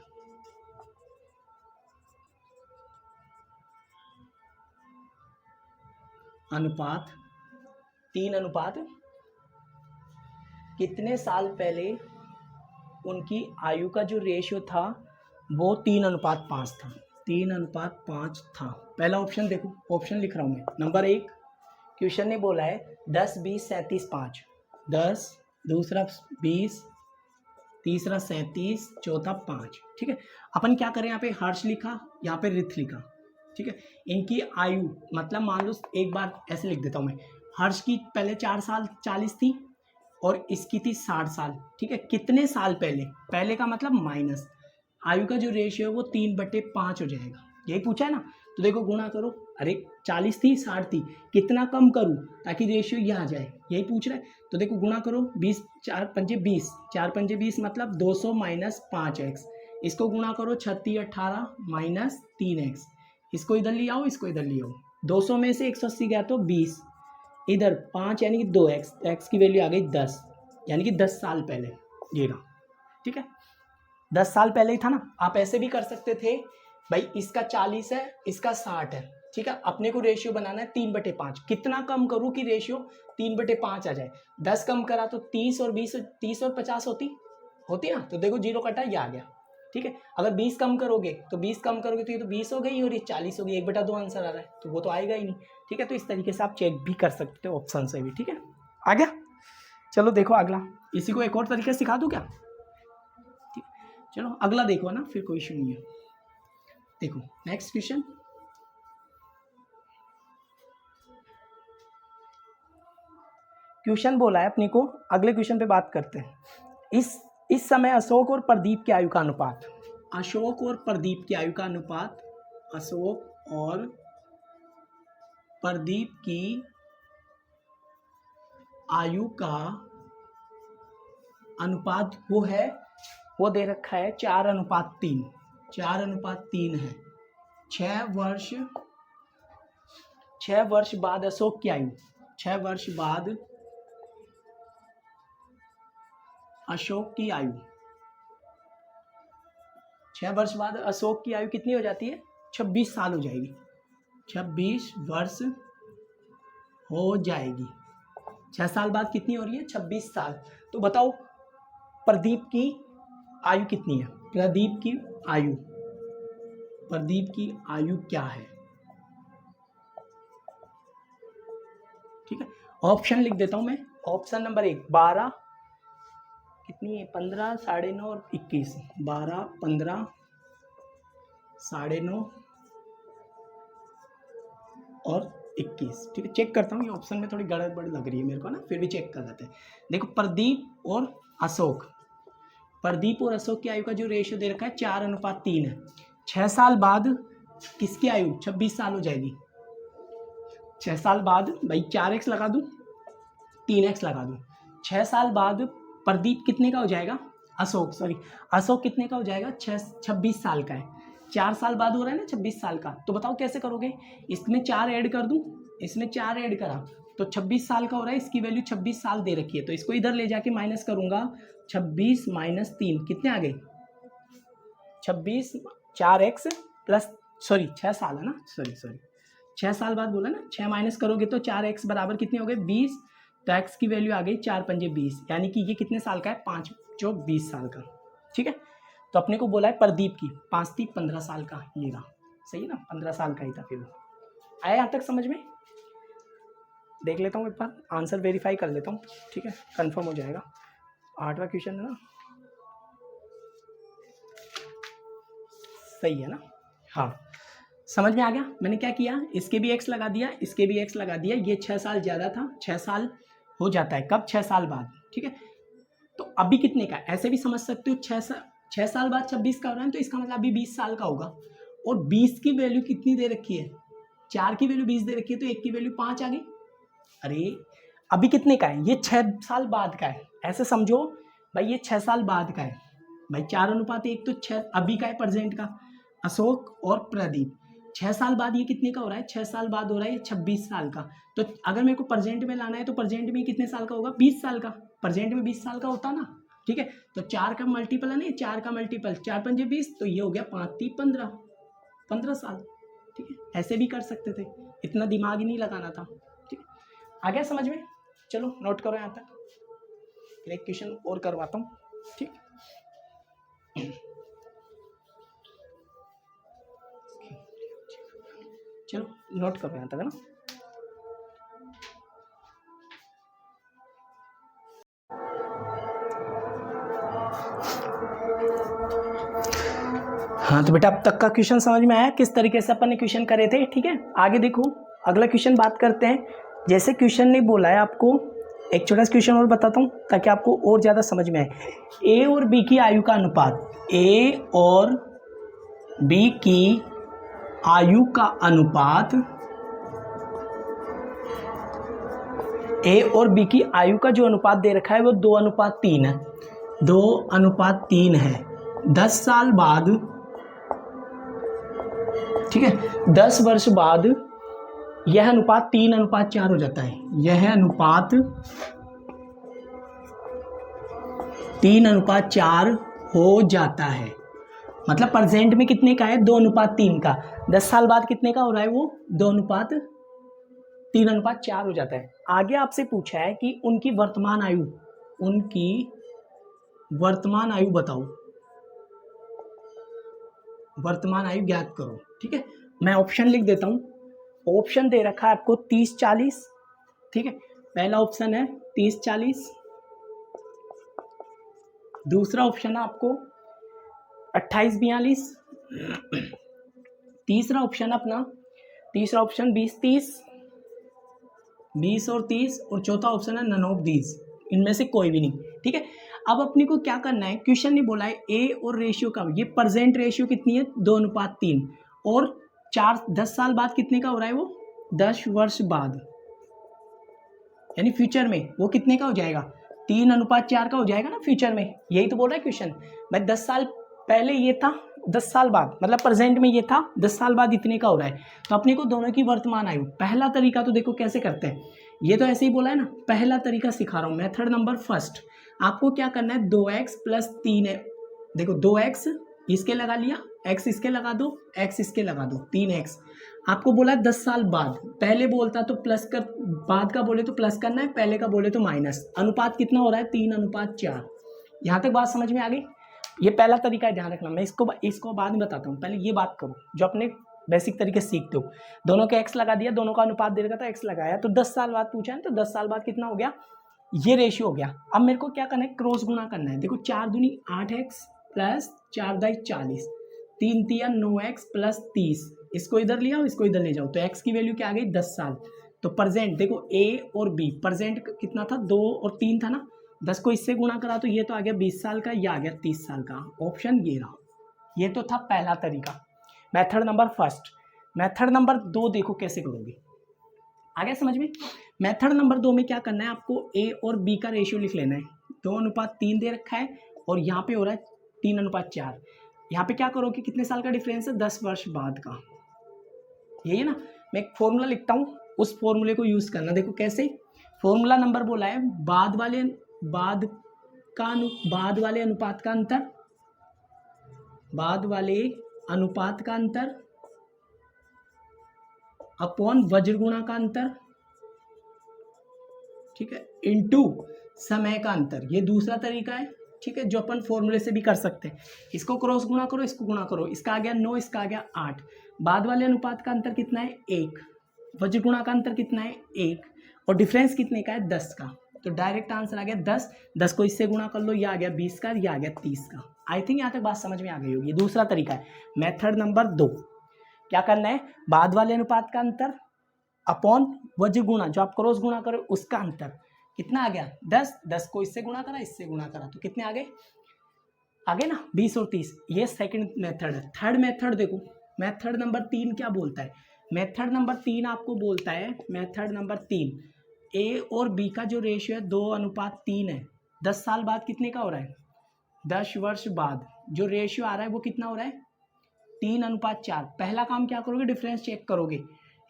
3 अनुपात कितने साल पहले उनकी आयु का जो रेशियो था वो 3:5 था, 3:5 था। पहला ऑप्शन देखो, ऑप्शन लिख रहा हूं मैं। नंबर 1 क्वेश्चन ने बोला है 10, 20, 37, 5। 10, दूसरा 20, तीसरा 37, चौथा 5। ठीक है, अपन क्या करें, यहाँ पे हर्ष लिखा, यहाँ पे रिथ लिखा। ठीक है, इनकी आयु मतलब मान लो एक बार ऐसे लिख देता हूँ मैं, हर्ष की पहले 4 साल 40 थी और इसकी थी 60 साल। ठीक है, कितने साल पहले, पहले का मतलब माइनस आयु का जो रेशियो है वो 3/5 हो जाएगा, यही पूछा है ना। तो देखो गुणा करो, अरे 40 थी 60 थी, कितना कम करूं ताकि रेशियो ये आ जाए, यही पूछ रहा है। तो देखो गुणा करो, 20 4 पंजे 20, 4 पंजे 20 मतलब 200 माइनस 5x। इसको गुणा करो 36 18 माइनस 3x। इसको इधर ले आओ, इसको इधर ले आओ, 200 में से 180 गया तो 20, इधर 5 यानी कि 2x, x की वैल्यू आ गई 10, यानी कि 10 साल पहले ये रहा। ठीक है, 10 साल पहले ही था ना। आप ऐसे भी कर सकते थे भाई, इसका 40 है, इसका 60 है। ठीक है, अपने को रेशियो बनाना है 3/5। कितना कम करूं कि रेशियो 3/5 आ जाए। 10 कम करा तो 30 और 20, 30 और 50 होती ना। तो देखो 0 कटा, ये आ गया। ठीक है, अगर 20 कम करोगे तो 20 कम करोगे तो ये तो 20 हो गई और ये 40 हो गई, 1/2 आंसर आ रहा है, तो वो तो आएगा ही नहीं। ठीक है, तो इस तरीके से आप चेक भी कर सकते हो ऑप्शन से भी। ठीक है, आ गया। चलो देखो अगला, इसी को एक और तरीके से सिखा दूं क्या। चलो अगला देखो ना, फिर कोई इशू नहीं है। देखो नेक्स्ट क्वेश्चन, क्वेश्चन बोला है अपने को, अगले क्वेश्चन पे बात करते हैं। इस समय अशोक और प्रदीप की आयु का अनुपात, अशोक और प्रदीप की आयु का अनुपात, अशोक और प्रदीप की आयु का अनुपात वो दे रखा है 4:3, 4:3 है। 6 वर्ष बाद अशोक की आयु, 6 वर्ष बाद अशोक की आयु, 6 वर्ष बाद अशोक की आयु कितनी हो जाती है, 26 साल हो जाएगी, 26 वर्ष हो जाएगी। 6 साल बाद कितनी हो रही है, 26 साल। तो बताओ प्रदीप की आयु कितनी है, प्रदीप की आयु क्या है। ठीक है, ऑप्शन लिख देता हूं मैं। ऑप्शन नंबर 1 12, कितनी है, 15, 9.5 और 21, 12, 15, 9.5 और 21। ठीक है, चेक करता हूँ, ये ऑप्शन में थोड़ी गड़बड़ लग रही है मेरे को ना, फिर भी चेक कर लेते हैं। देखो प्रदीप और अशोक की आयु का जो रेशियो दे रखा है 4:3 है। 6 साल बाद किसकी आयु 26 साल हो जाएगी। 6 साल बाद भाई 4x लगा दूं, 3x लगा दूं, 6 साल बाद प्रदीप कितने का हो जाएगा, अशोक कितने का हो जाएगा, 26 साल का है। 4 साल बाद हो रहा है ना 26 साल का। तो बताओ कैसे करोगे, इसमें 4 ऐड कर दूं, इसमें 4 ऐड करा तो 26 साल का हो रहा है, इसकी वैल्यू 26 साल दे रखी है, तो इसको इधर ले जाके माइनस करूंगा, 26 माइनस 3 कितने आ गए, 26, 4x प्लस 6 साल है ना, 6 साल बाद बोला ना, 6 माइनस करोगे तो 4x बराबर कितने हो गए, 20। तो x की वैल्यू आ गई 4 पंजे 20, यानी कि ये कितने साल का है, 5 जो 20 साल का। ठीक है, तो अपने को बोला है प्रदीप की 5 थी 15 साल का, ये रहा, सही है ना, 15 साल का ही था। फिर आया यहाँ तक समझ में। देख लेता हूँ एक बार, आंसर वेरीफाई कर लेता हूँ। ठीक है, कंफर्म हो जाएगा। 8वां क्वेश्चन है ना, सही है ना। हाँ समझ में आ गया। मैंने क्या किया, इसके भी x लगा दिया, इसके भी x लगा दिया। ये 6 साल ज़्यादा था, 6 साल हो जाता है कब, 6 साल बाद, ठीक है। तो अभी कितने का, ऐसे भी समझ सकते हो 6 साल बाद 26 का हो रहा है, तो इसका मतलब अभी 20 साल का होगा। और 20 की वैल्यू कितनी दे रखी है, 4 की वैल्यू 20 दे रखी है, तो 1 की वैल्यू 5 आ गई। अरे अभी कितने का है, ये 6 साल बाद का है, ऐसे समझो भाई ये 6 साल बाद का है भाई, 4:1 तो 6 अभी का है, प्रेजेंट का, अशोक और प्रदीप। 6 साल बाद ये कितने का हो रहा है, 6 साल बाद हो रहा है 26 साल का। तो अगर मेरे को प्रेजेंट में लाना है तो प्रेजेंट में कितने साल का होगा, 20 साल का, प्रेजेंट में 20 साल का होता ना, ठीक है। तो 4 का मल्टीपल है ना, 4 का मल्टीपल, 4 पंजे 20, तो ये हो गया 5 3 15 साल, ठीक है। ऐसे भी कर सकते थे, इतना दिमाग ही नहीं लगाना था, ठीक है। आ गया समझ में, चलो नोट करो यहाँ तक, फिर एक क्वेश्चन और करवाता हूँ, ठीक। चलो नोट करो यहाँ तक, है ना। हाँ तो बेटा अब तक का क्वेश्चन समझ में आया, किस तरीके से अपन ने क्वेश्चन करे थे, ठीक है। आगे देखो अगला क्वेश्चन बात करते हैं। जैसे क्वेश्चन ने बोला है आपको, एक छोटा सा क्वेश्चन और बताता हूँ ताकि आपको और ज़्यादा समझ में आए। ए और बी की आयु का अनुपात, ए और बी की आयु का अनुपात, ए और बी की आयु का जो अनुपात दे रखा है वो 2:3 है, 2:3 है। 10 साल बाद, ठीक है, 10 वर्ष बाद यह अनुपात 3:4 हो जाता है, यह अनुपात 3:4 हो जाता है। मतलब प्रेजेंट में कितने का है, 2:3 का। 10 साल बाद कितने का हो रहा है वो, 3:4 हो जाता है। आगे आपसे पूछा है कि उनकी वर्तमान आयु, उनकी वर्तमान आयु बताओ, वर्तमान आयु ज्ञात करो, ठीक है। मैं ऑप्शन लिख देता हूं, ऑप्शन दे रखा है आपको 30-40, ठीक है। पहला ऑप्शन है 30-40, दूसरा ऑप्शन है आपको 28-42, तीसरा ऑप्शन अपना, तीसरा ऑप्शन 20-30, 20 और 30, और चौथा ऑप्शन है none of these, इनमें से कोई भी नहीं, ठीक है। अब अपने को क्या करना है, क्वेश्चन ने बोला है ए और रेशियो का, ये प्रेजेंट रेशियो कितनी है 2:3, और 10 साल बाद कितने का हो रहा है वो, 10 वर्ष बाद, यानी फ्यूचर में वो कितने का हो जाएगा, 3:4 का हो जाएगा ना फ्यूचर में। यही तो बोल रहा है क्वेश्चन भाई, 10 साल पहले ये था, 10 साल बाद मतलब प्रेजेंट में ये था, 10 साल बाद इतने का हो रहा है। तो अपने को दोनों की वर्तमान आयु, पहला तरीका तो देखो कैसे करते हैं, ये तो ऐसे ही बोला है ना, पहला तरीका सिखा रहा हूँ, मेथड नंबर फर्स्ट। आपको क्या करना है, 2x + 3 है, देखो 2x इसके लगा लिया, x इसके लगा दो, x इसके लगा दो, 3x। आपको बोला 10 साल बाद, पहले बोलता तो प्लस कर, बाद का बोले तो प्लस करना है, पहले का बोले तो माइनस। अनुपात कितना हो रहा है, 3:4। यहाँ तक बात समझ में आ गई। ये पहला तरीका है, ध्यान रखना, मैं इसको बाद में बताता हूँ, पहले ये बात करो जो अपने बेसिक तरीके से सीखते हो। दोनों का x लगा दिया, दोनों का अनुपात दे रखा था, x लगाया, तो 10 साल बाद पूछा है, तो 10 साल बाद कितना हो गया, ये रेशियो हो गया। अब मेरे को क्या करना है, क्रॉस गुना करना है। देखो 4 दूनी 8x + 4 दाई 40, 3 तिया 9x + 30, इसको इधर ले आओ, इसको इधर ले जाओ, तो x की वैल्यू क्या आ गई, 10 साल। तो प्रेजेंट देखो a और b, प्रेजेंट कितना था, 2 और 3 था ना, 10 को इससे गुणा करा तो ये तो आ गया 20 साल का, ये आ गया 30 साल का। ऑप्शन ये रहा, ये तो था पहला तरीका, method number first. Method number 2 देखो कैसे करोगे, आ गया समझ में। मेथड नंबर 2 में क्या करना है, आपको a और b का रेशियो लिख लेना है, 2:3 दे रखा है, और यहाँ पे हो रहा है 3:4। यहाँ पे क्या करोगे, कितने साल का डिफरेंस है, 10 वर्ष बाद का, यही है ना। मैं एक फॉर्मूला लिखता हूँ, उस फॉर्मूले को यूज करना। देखो कैसे, फॉर्मूला नंबर बोला है, बाद वाले अनुपात का अंतर, बाद वाले अनुपात का अंतर अपॉन वज्र गुणा का अंतर, ठीक है, इनटू समय का अंतर। ये दूसरा तरीका है, ठीक है, जो अपन फॉर्मूले से भी कर सकते हैं। इसको क्रॉस गुणा करो, इसको गुणा करो, इसका आ गया 9, इसका आ गया 8। बाद वाले अनुपात का अंतर कितना है, 1। वज्र गुणा का अंतर कितना है, 1, और डिफरेंस कितने का है, 10 का। तो डायरेक्ट आंसर आ गया 10, 10 को इससे गुणा कर लो, ये आ गया 20 का, ये आ गया 30 का। आई थिंक यहाँ तक बात समझ में आ गई होगी। दूसरा तरीका है, मेथड नंबर 2। क्या करना है, बाद वाले अनुपात का अंतर अपॉन वज्र गुणा, जो आप क्रॉस गुणा करो उसका अंतर, कितना आ गया 10, 10 को इससे गुणा करा, इससे गुणा करा, तो कितने आ गए ना 20 और 30। ये सेकंड मेथड है। थर्ड मेथड देखो, मेथड नंबर 3 क्या बोलता है, मेथड नंबर 3 आपको बोलता है, मेथड नंबर 3 ए और बी का जो रेशियो है 2:3 है। 10 साल बाद कितने का हो रहा है, 10 वर्ष बाद जो रेशियो आ रहा है वो कितना हो रहा है 3:4। पहला काम क्या करोगे, डिफरेंस चेक करोगे,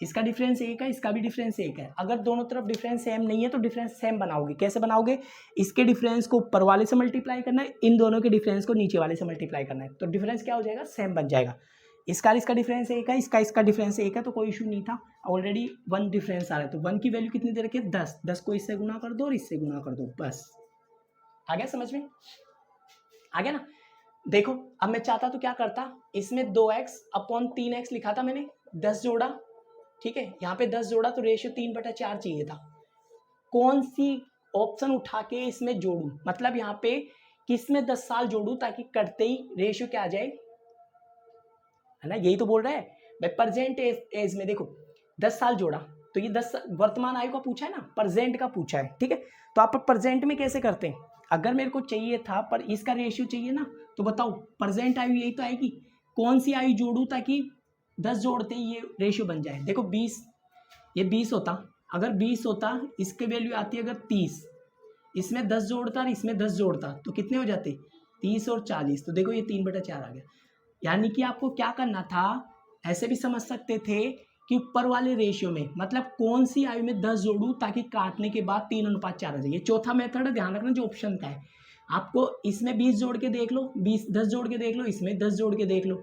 इसका डिफरेंस 1 है, इसका भी डिफरेंस 1 है। अगर दोनों तरफ डिफरेंस सेम नहीं है तो डिफरेंस सेम बनाओगे। कैसे बनाओगे, इसके डिफरेंस को ऊपर वाले से मल्टीप्लाई करना है, इन दोनों के डिफरेंस को नीचे वाले से मल्टीप्लाई करना है, तो डिफरेंस क्या हो जाएगा, सेम बन जाएगा। इसका डिफरेंस 1 है, इसका डिफरेंस 1 है, तो कोई इशू नहीं था, ऑलरेडी 1 डिफरेंस आ रहा है। तो 1 की वैल्यू कितनी दे रखी है 10, 10 को इससे गुना कर दो और इससे गुना कर दो, बस आ गया समझ में, आ गया ना। देखो अब मैं चाहता तो क्या करता, इसमें 2x/3x लिखा था मैंने, 10 जोड़ा, ठीक है, यहाँ पे 10 जोड़ा तो रेशियो 3/4 चाहिए था। कौन सी ऑप्शन उठा के इसमें जोड़ू, मतलब यहाँ पे किस में 10 साल जोड़ू ताकि कटते ही रेशियो क्या आ जाए, है ना, यही तो बोल रहा है भाई। प्रेजेंट एज में देखो 10 साल जोड़ा तो ये 10 वर्तमान आयु का पूछा है ना, प्रेजेंट का पूछा है, ठीक है। तो आप प्रेजेंट में कैसे करते हैं, अगर मेरे को चाहिए था पर इसका रेशियो चाहिए ना, तो बताओ प्रेजेंट आयु यही तो आएगी, कौन सी आयु जोड़ू ताकि 10 जोड़ते ही ये रेशियो बन जाए। देखो 20, ये 20 होता, अगर 20 होता इसके वैल्यू आती है अगर 30, इसमें 10 जोड़ता और इसमें 10 जोड़ता तो कितने हो जाते 30 और 40, तो देखो ये 3/4 आ गया। यानी कि आपको क्या करना था, ऐसे भी समझ सकते थे कि ऊपर वाले रेशियो में, मतलब कौन सी आयु में 10 जोड़ू ताकि काटने के बाद 3:4 आ जाए। ये चौथा मेथड है, ध्यान रखना जो ऑप्शन का है। आपको इसमें 20 जोड़ के देख लो, 10 जोड़ के देख लो, इसमें 10 जोड़ के देख लो,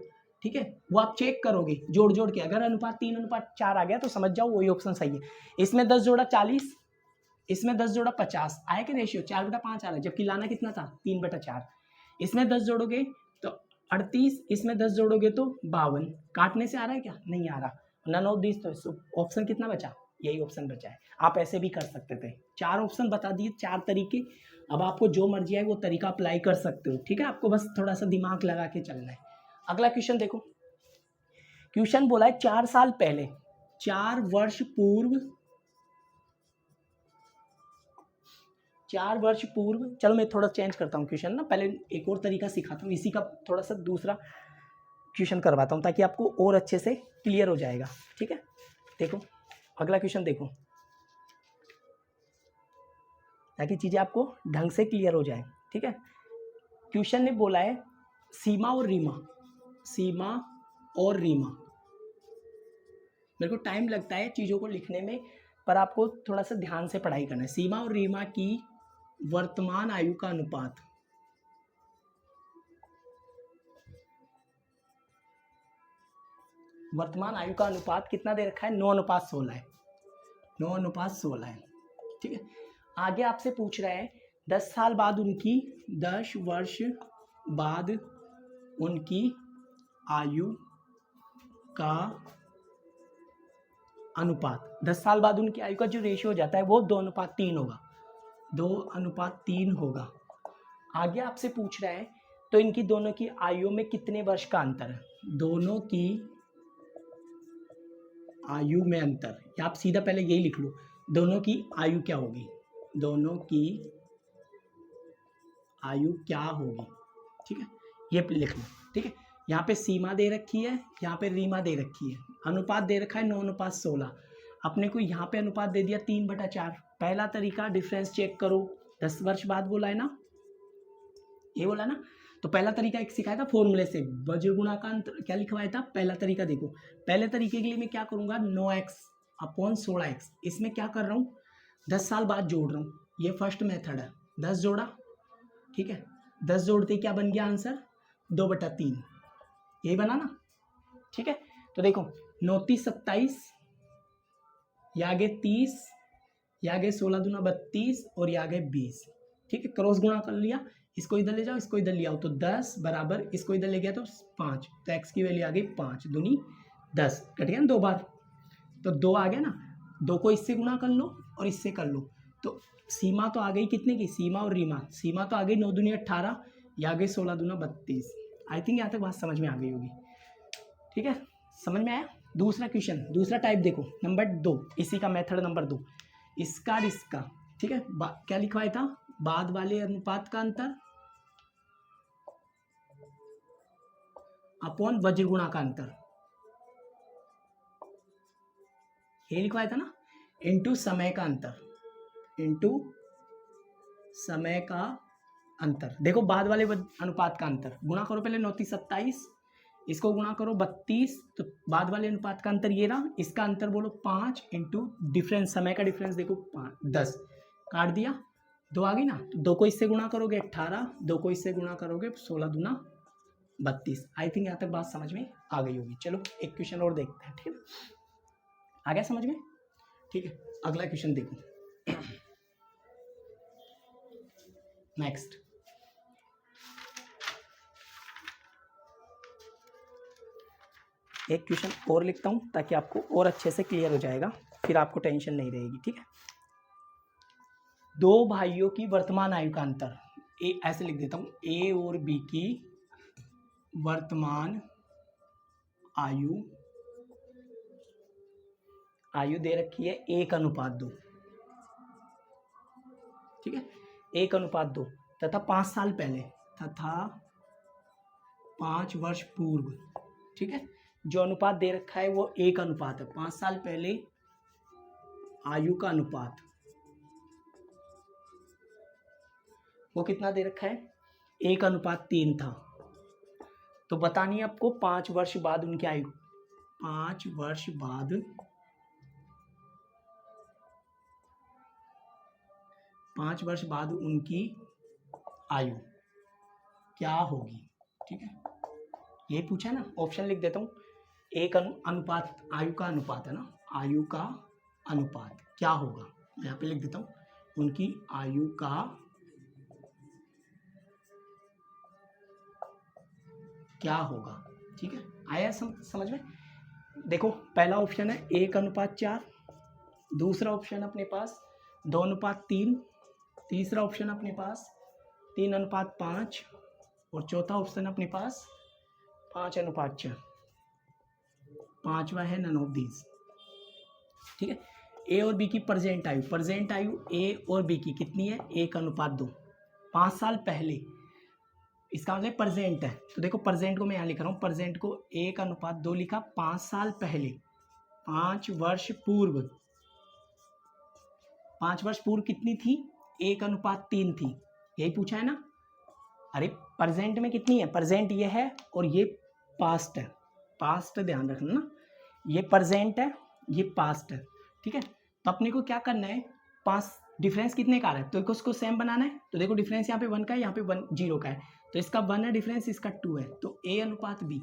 ठीक है, वो आप चेक करोगे जोड़ के, अगर अनुपात 3:4 आ गया तो समझ जाओ वही ऑप्शन सही है। इसमें 10 जोड़ा 40, इसमें 10 जोड़ा 50, आया कि रेशियो 4/5 आ रहा है, जबकि लाना कितना था 3/4। इसमें 10 जोड़ोगे तो 38, इसमें 10 जोड़ोगे तो 52, काटने से आ रहा है क्या, नहीं आ रहा, नन ऑफ दिस, तो ऑप्शन कितना बचा, यही ऑप्शन बचा है। आप ऐसे भी कर सकते थे, 4 ऑप्शन बता दिए, 4 तरीके, अब आपको जो मर्जी है वो तरीका अप्लाई कर सकते हो, ठीक है, आपको बस थोड़ा सा दिमाग लगा के चलना है। अगला क्वेश्चन देखो, क्वेश्चन बोला है 4 साल पहले, 4 वर्ष पूर्व, 4 वर्ष पूर्व, चलो मैं थोड़ा चेंज करता हूँ क्वेश्चन ना, पहले एक और तरीका सिखाता हूँ, इसी का थोड़ा सा दूसरा क्वेश्चन करवाता हूँ ताकि आपको और अच्छे से क्लियर हो जाएगा, ठीक है। देखो अगला क्वेश्चन देखो, ताकि चीज़ें आपको ढंग से क्लियर हो जाए, ठीक है। क्वेश्चन ने बोला है सीमा और रीमा, सीमा और रीमा, मेरे को टाइम लगता है चीज़ों को लिखने में, पर आपको थोड़ा सा ध्यान से पढ़ाई करना है। सीमा और रीमा की वर्तमान आयु का अनुपात, वर्तमान आयु का अनुपात कितना दे रखा है, 9:16 है, 9:16 है, ठीक है। आगे आपसे पूछ रहा है 10 साल बाद उनकी, 10 वर्ष बाद उनकी आयु का अनुपात, 10 साल बाद उनकी आयु का जो रेशियो हो जाता है वो 2:3 होगा, 2:3 होगा। आगे आपसे पूछ रहा है तो इनकी दोनों की आयु में कितने वर्ष का अंतर है, दोनों की आयु में अंतर, या आप सीधा पहले यही लिख लो, दोनों की आयु क्या होगी, दोनों की आयु क्या होगी, ठीक है, ये लिख लो, ठीक है। यहाँ पे सीमा दे रखी है, यहाँ पे रीमा दे रखी है, अनुपात दे रखा है 9:16, अपने को यहाँ पे अनुपात दे दिया 3/4। पहला तरीका डिफरेंस चेक करो, 10 वर्ष बाद बोला है ना, ये बोला ना, तो पहला तरीका एक सिखाया था फॉर्मूले से, वज्र गुणा का अंतर क्या लिखवाया था, पहला तरीका देखो, पहले तरीके के लिए मैं क्या करूँगा 9x/16x, इसमें क्या कर रहा हूँ 10 साल बाद जोड़ रहा हूँ, ये फर्स्ट मेथड है, 10 जोड़ा, ठीक है, 10 जोड़ते क्या बन गया आंसर 2/3, यही बना ना, ठीक है। तो देखो 9×3 = 27, ये आगे 30, ये आगे 16 दूना 32 और ये आगे 20, ठीक है, क्रॉस गुणा कर लिया, इसको इधर ले जाओ, इसको इधर ले आओ, तो 10 बराबर, इसको इधर ले गया तो 5, तो x की वैल्यू आ गई 5 दूनी 10, कट गया ना 2 बार, तो 2 आ गया ना, 2 को इससे गुणा कर लो और इससे कर लो, तो सीमा तो आ गई कितने की, सीमा और रीमा, सीमा तो आ गई 9 दूनी 18, या आ गई 16 दूना 32। आई थिंक यहाँ तक बात समझ में आ गई होगी, ठीक है, समझ में आया। दूसरा क्वेश्चन, दूसरा टाइप देखो, नंबर 2, इसी का मेथड नंबर 2, इसका और इसका, ठीक है, क्या लिखवाया था, बाद वाले अनुपात का अंतर अपॉन वज्र गुणा का अंतर, ये लिखवाया था ना, इनटू समय का अंतर, इनटू समय का अंतर। देखो बाद वाले अनुपात का अंतर गुणा करो, पहले 9 × 27, इसको गुणा करो 32, तो बाद वाले अनुपात का अंतर ये रहा, इसका अंतर बोलो 5 इंटू डिफरेंस, समय का डिफरेंस देखो 10, काट दिया, 2 आ गई ना, तो 2 को इससे गुणा करोगे 18, 2 को इससे गुणा करोगे 16 दूना 32। आई थिंक यहाँ तक बात समझ में आ गई होगी। चलो एक क्वेश्चन और देखते हैं, ठीक है, आ गया समझ में, ठीक है, अगला क्वेश्चन देखो। नेक्स्ट, एक क्वेश्चन और लिखता हूं ताकि आपको और अच्छे से क्लियर हो जाएगा, फिर आपको टेंशन नहीं रहेगी, ठीक है। 2 भाइयों की वर्तमान आयु का अंतर, ऐसे लिख देता हूं, ए और बी की वर्तमान आयु दे रखी है 1:2, ठीक है, 1:2 तथा 5 साल पहले तथा 5 वर्ष पूर्व, ठीक है, जो अनुपात दे रखा है वो 1 अनुपात है। 5 साल पहले आयु का अनुपात वो कितना दे रखा है, 1:3 था। तो बतानी है आपको 5 वर्ष बाद उनकी आयु, 5 वर्ष बाद उनकी आयु क्या होगी, ठीक है, ये पूछा है ना। ऑप्शन लिख देता हूँ, 1 अनुपात, आयु का अनुपात है ना, आयु का अनुपात क्या होगा, यहाँ पे लिख देता हूँ, उनकी आयु का क्या होगा, ठीक है, आया समझ में। देखो पहला ऑप्शन है 1:4, दूसरा ऑप्शन अपने पास 2:3, तीसरा ऑप्शन अपने पास 3:5 और चौथा ऑप्शन अपने पास 5:4, पांचवा है none of these, ठीक है। ए और बी की प्रेजेंट आयु ए और बी की कितनी है, 1:2, 5 साल पहले, इसका मतलब प्रेजेंट है। तो देखो प्रेजेंट को मैं यहाँ लिख रहा हूँ, प्रेजेंट को 1:2 लिखा, 5 साल पहले, 5 वर्ष पूर्व, 5 वर्ष पूर्व कितनी थी, 1:3 थी, यही पूछा है ना। अरे प्रेजेंट में कितनी है, प्रेजेंट ये है और ये पास्ट है, पास्ट ध्यान रखना ना, ये प्रेजेंट है ये पास्ट है, ठीक है। तो अपने को क्या करना है, 5 डिफरेंस कितने का आ रहा है, तो उसको सेम बनाना है। तो देखो डिफरेंस यहाँ पे 1 का है, यहाँ पे 0 का है, तो इसका 1 है डिफरेंस, इसका 2 है, तो A/B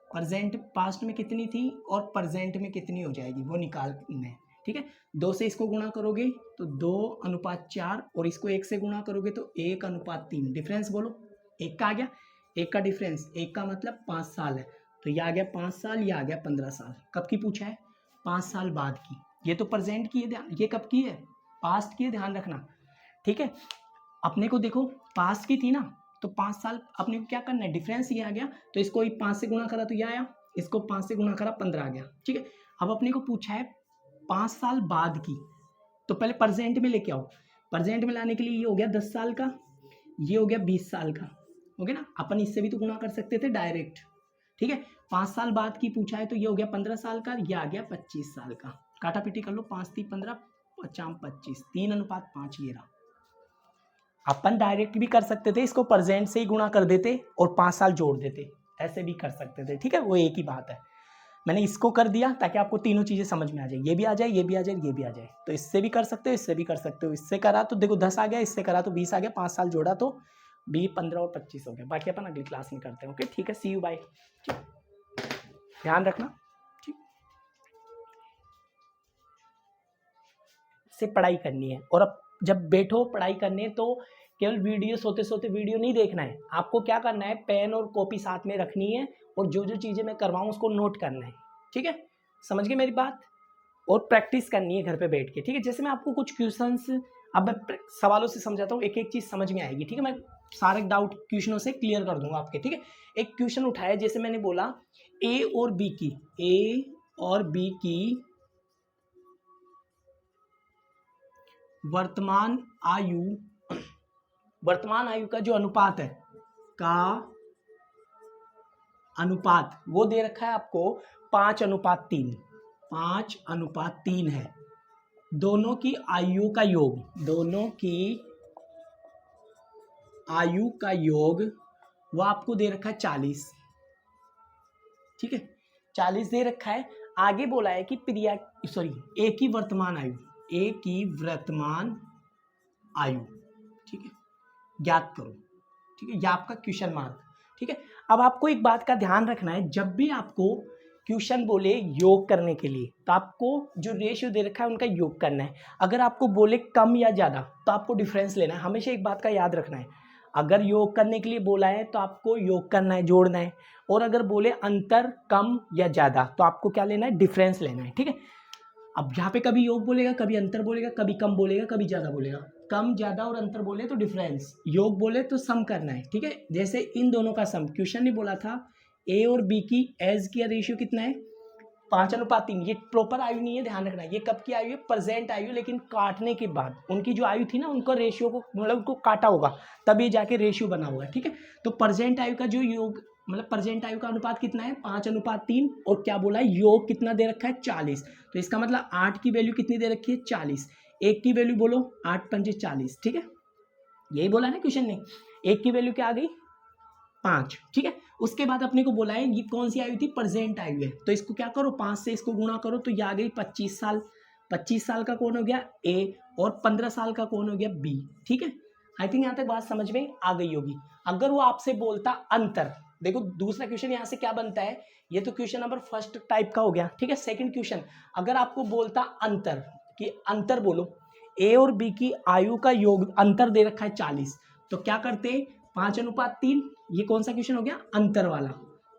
प्रेजेंट पास्ट में कितनी थी और प्रेजेंट में कितनी हो जाएगी वो निकालना है, ठीक है। 2 से इसको गुणा करोगे तो 2:4 और इसको 1 से गुणा करोगे तो 1:3, डिफरेंस बोलो 1 का आ गया, 1 का डिफरेंस, 1 का मतलब 5 साल है, तो ये आ गया 5 साल, ये आ गया 15 साल। कब की पूछा है, 5 साल बाद की, ये तो प्रेजेंट की है, ध्यान, ये कब की है, पास्ट की है, ध्यान रखना, ठीक है। अपने को देखो पास्ट की थी ना, तो 5 साल अपने को क्या करना है, डिफरेंस ये आ गया, तो इसको 5 से गुणा करा तो ये आया, इसको 5 से गुणा करा 15 आ गया, ठीक है। अब अपने को पूछा है 5 साल बाद की, तो पहले प्रेजेंट में लेके आओ, प्रेजेंट में लाने के लिए ये हो गया 10 साल का, ये हो गया 20 साल का, हो गया ना, अपन इससे भी तो गुणा कर सकते थे डायरेक्ट, ठीक है। 5 साल बाद की पूछा है तो ये हो गया 15 साल का, ये आ गया 25 साल का, काटा पीटी कर लो, 5 × 3 = 15, 5 × 25, 3:5, ये रहा। अपन डायरेक्ट भी कर सकते थे, इसको प्रेजेंट से ही गुणा कर देते और 5 साल जोड़ देते, ऐसे भी कर सकते थे, ठीक है, वो एक ही बात है। मैंने इसको कर दिया ताकि आपको तीनों चीजें समझ में आ जाए, ये भी आ जाए, ये भी आ जाए, ये भी आ जाए। तो इससे भी कर सकते हो, इससे भी कर सकते हो, इससे करा तो देखो 10 आ गया, इससे करा तो 20 आ गया, 5 साल जोड़ा तो 20, 15 और 25 हो गया। बाकी अपन अगली क्लास में करते हैं, ओके, ठीक है, सी यू, बाय, ध्यान रखना, ठीक, से पढ़ाई करनी है। और अब जब बैठो पढ़ाई करने तो केवल वीडियो, सोते सोते वीडियो नहीं देखना है, आपको क्या करना है, पेन और कॉपी साथ में रखनी है और जो जो चीज़ें मैं करवाऊँ उसको नोट करना है, ठीक है, समझ गए मेरी बात। और प्रैक्टिस करनी है घर पे बैठ के, ठीक है। जैसे मैं आपको कुछ क्वेश्चंस अब मैं सवालों से समझाता हूँ, एक एक चीज़ समझ में आएगी, ठीक है। मैं सारे डाउट क्वेश्चनों से क्लियर कर दूंगा आपके, ठीक है। एक क्वेश्चन उठाया, जैसे मैंने बोला ए और बी की वर्तमान आयु का जो अनुपात है का अनुपात वो दे रखा है आपको 5:3। 5:3 है। दोनों की आयु का योग वो आपको दे रखा है 40। ठीक है, 40 दे रखा है। आगे बोला है कि एक ही वर्तमान आयु, ठीक है, ज्ञात करो। ठीक है, यह आपका क्वेश्चन मार्क। ठीक है, अब आपको एक बात का ध्यान रखना है, जब भी आपको क्वेश्चन बोले योग करने के लिए तो आपको जो रेशियो दे रखा है उनका योग करना है। अगर आपको बोले कम या ज़्यादा तो आपको डिफरेंस लेना है। हमेशा एक बात का याद रखना है, अगर योग करने के लिए बोला है तो आपको योग करना है, जोड़ना है। और अगर बोले अंतर कम या ज़्यादा तो आपको क्या लेना है, डिफरेंस लेना है। ठीक है, अब यहाँ पे कभी योग बोलेगा, कभी अंतर बोलेगा, कभी कम बोलेगा, कभी ज़्यादा बोलेगा। कम, ज़्यादा और अंतर बोले तो डिफरेंस, योग बोले तो सम करना है। ठीक है, जैसे इन दोनों का सम, क्वेश्चन ने बोला था ए और बी की एज की रेशियो कितना है, 5:3। ये प्रॉपर आयु नहीं है, ध्यान रखना। ये कब की आयु है, प्रेजेंट आयु, लेकिन काटने के बाद उनकी जो आयु थी ना, उनका रेशियो को मतलब उनको काटा होगा तब ये जाके रेशियो बना हुआ है। ठीक है, तो प्रेजेंट आयु का जो योग मतलब प्रेजेंट आयु का अनुपात कितना है, 5:3। और क्या बोला है, योग कितना दे रखा है, 40। तो इसका मतलब 8 की वैल्यू कितनी दे रखी है, 40। एक की वैल्यू बोलो, 8 पंजे 40। ठीक है, यही बोला ना क्वेश्चन ने। एक की वैल्यू क्या आ गई, 5। ठीक है, उसके बाद अपने को बोला है ये कौन सी आयु थी, प्रेजेंट आयु है। तो इसको क्या करो, 5 से इसको गुणा करो तो ये आ गई 25 साल। 25 साल का कौन हो गया, ए, और 15 साल का कौन हो गया, बी। ठीक है, आई थिंक यहाँ तक बात समझ में आ गई होगी। अगर वो आपसे बोलता अंतर, देखो दूसरा क्वेश्चन यहाँ से क्या बनता है, ये तो क्वेश्चन नंबर फर्स्ट टाइप का हो गया। ठीक है, सेकंड क्वेश्चन, अगर आपको बोलता अंतर, कि अंतर बोलो, ए और बी की आयु का योग अंतर दे रखा है 40, तो क्या करते, 5:3। ये कौन सा क्वेश्चन हो गया, अंतर वाला।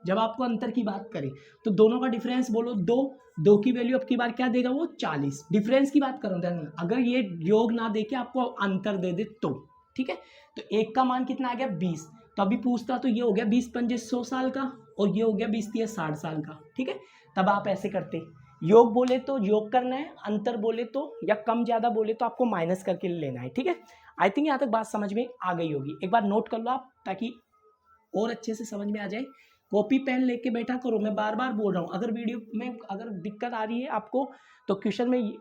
जब आपको अंतर की बात करें तो दोनों का डिफरेंस बोलो 2 की वैल्यू अब की बार क्या देगा, वो 40। डिफरेंस की बात करो, अगर ये योग ना देके आपको अंतर दे दे तो। ठीक है, तो एक का मान कितना आ गया, 20। तो अभी पूछता तो ये हो गया 20 पंजे 100 साल का, और ये हो गया 20 तिया 60 साल का। ठीक है, तब आप ऐसे करते, योग बोले तो योग करना है, अंतर बोले तो या कम ज़्यादा बोले तो आपको माइनस करके लेना है। ठीक है, आई थिंक यहाँ तक बात समझ में आ गई होगी। एक बार नोट कर लो आप, ताकि और अच्छे से समझ में आ जाए। कॉपी पेन लेके बैठा करो, मैं बार बार बोल रहा हूँ। अगर वीडियो में अगर दिक्कत आ रही है आपको तो क्वेश्चन में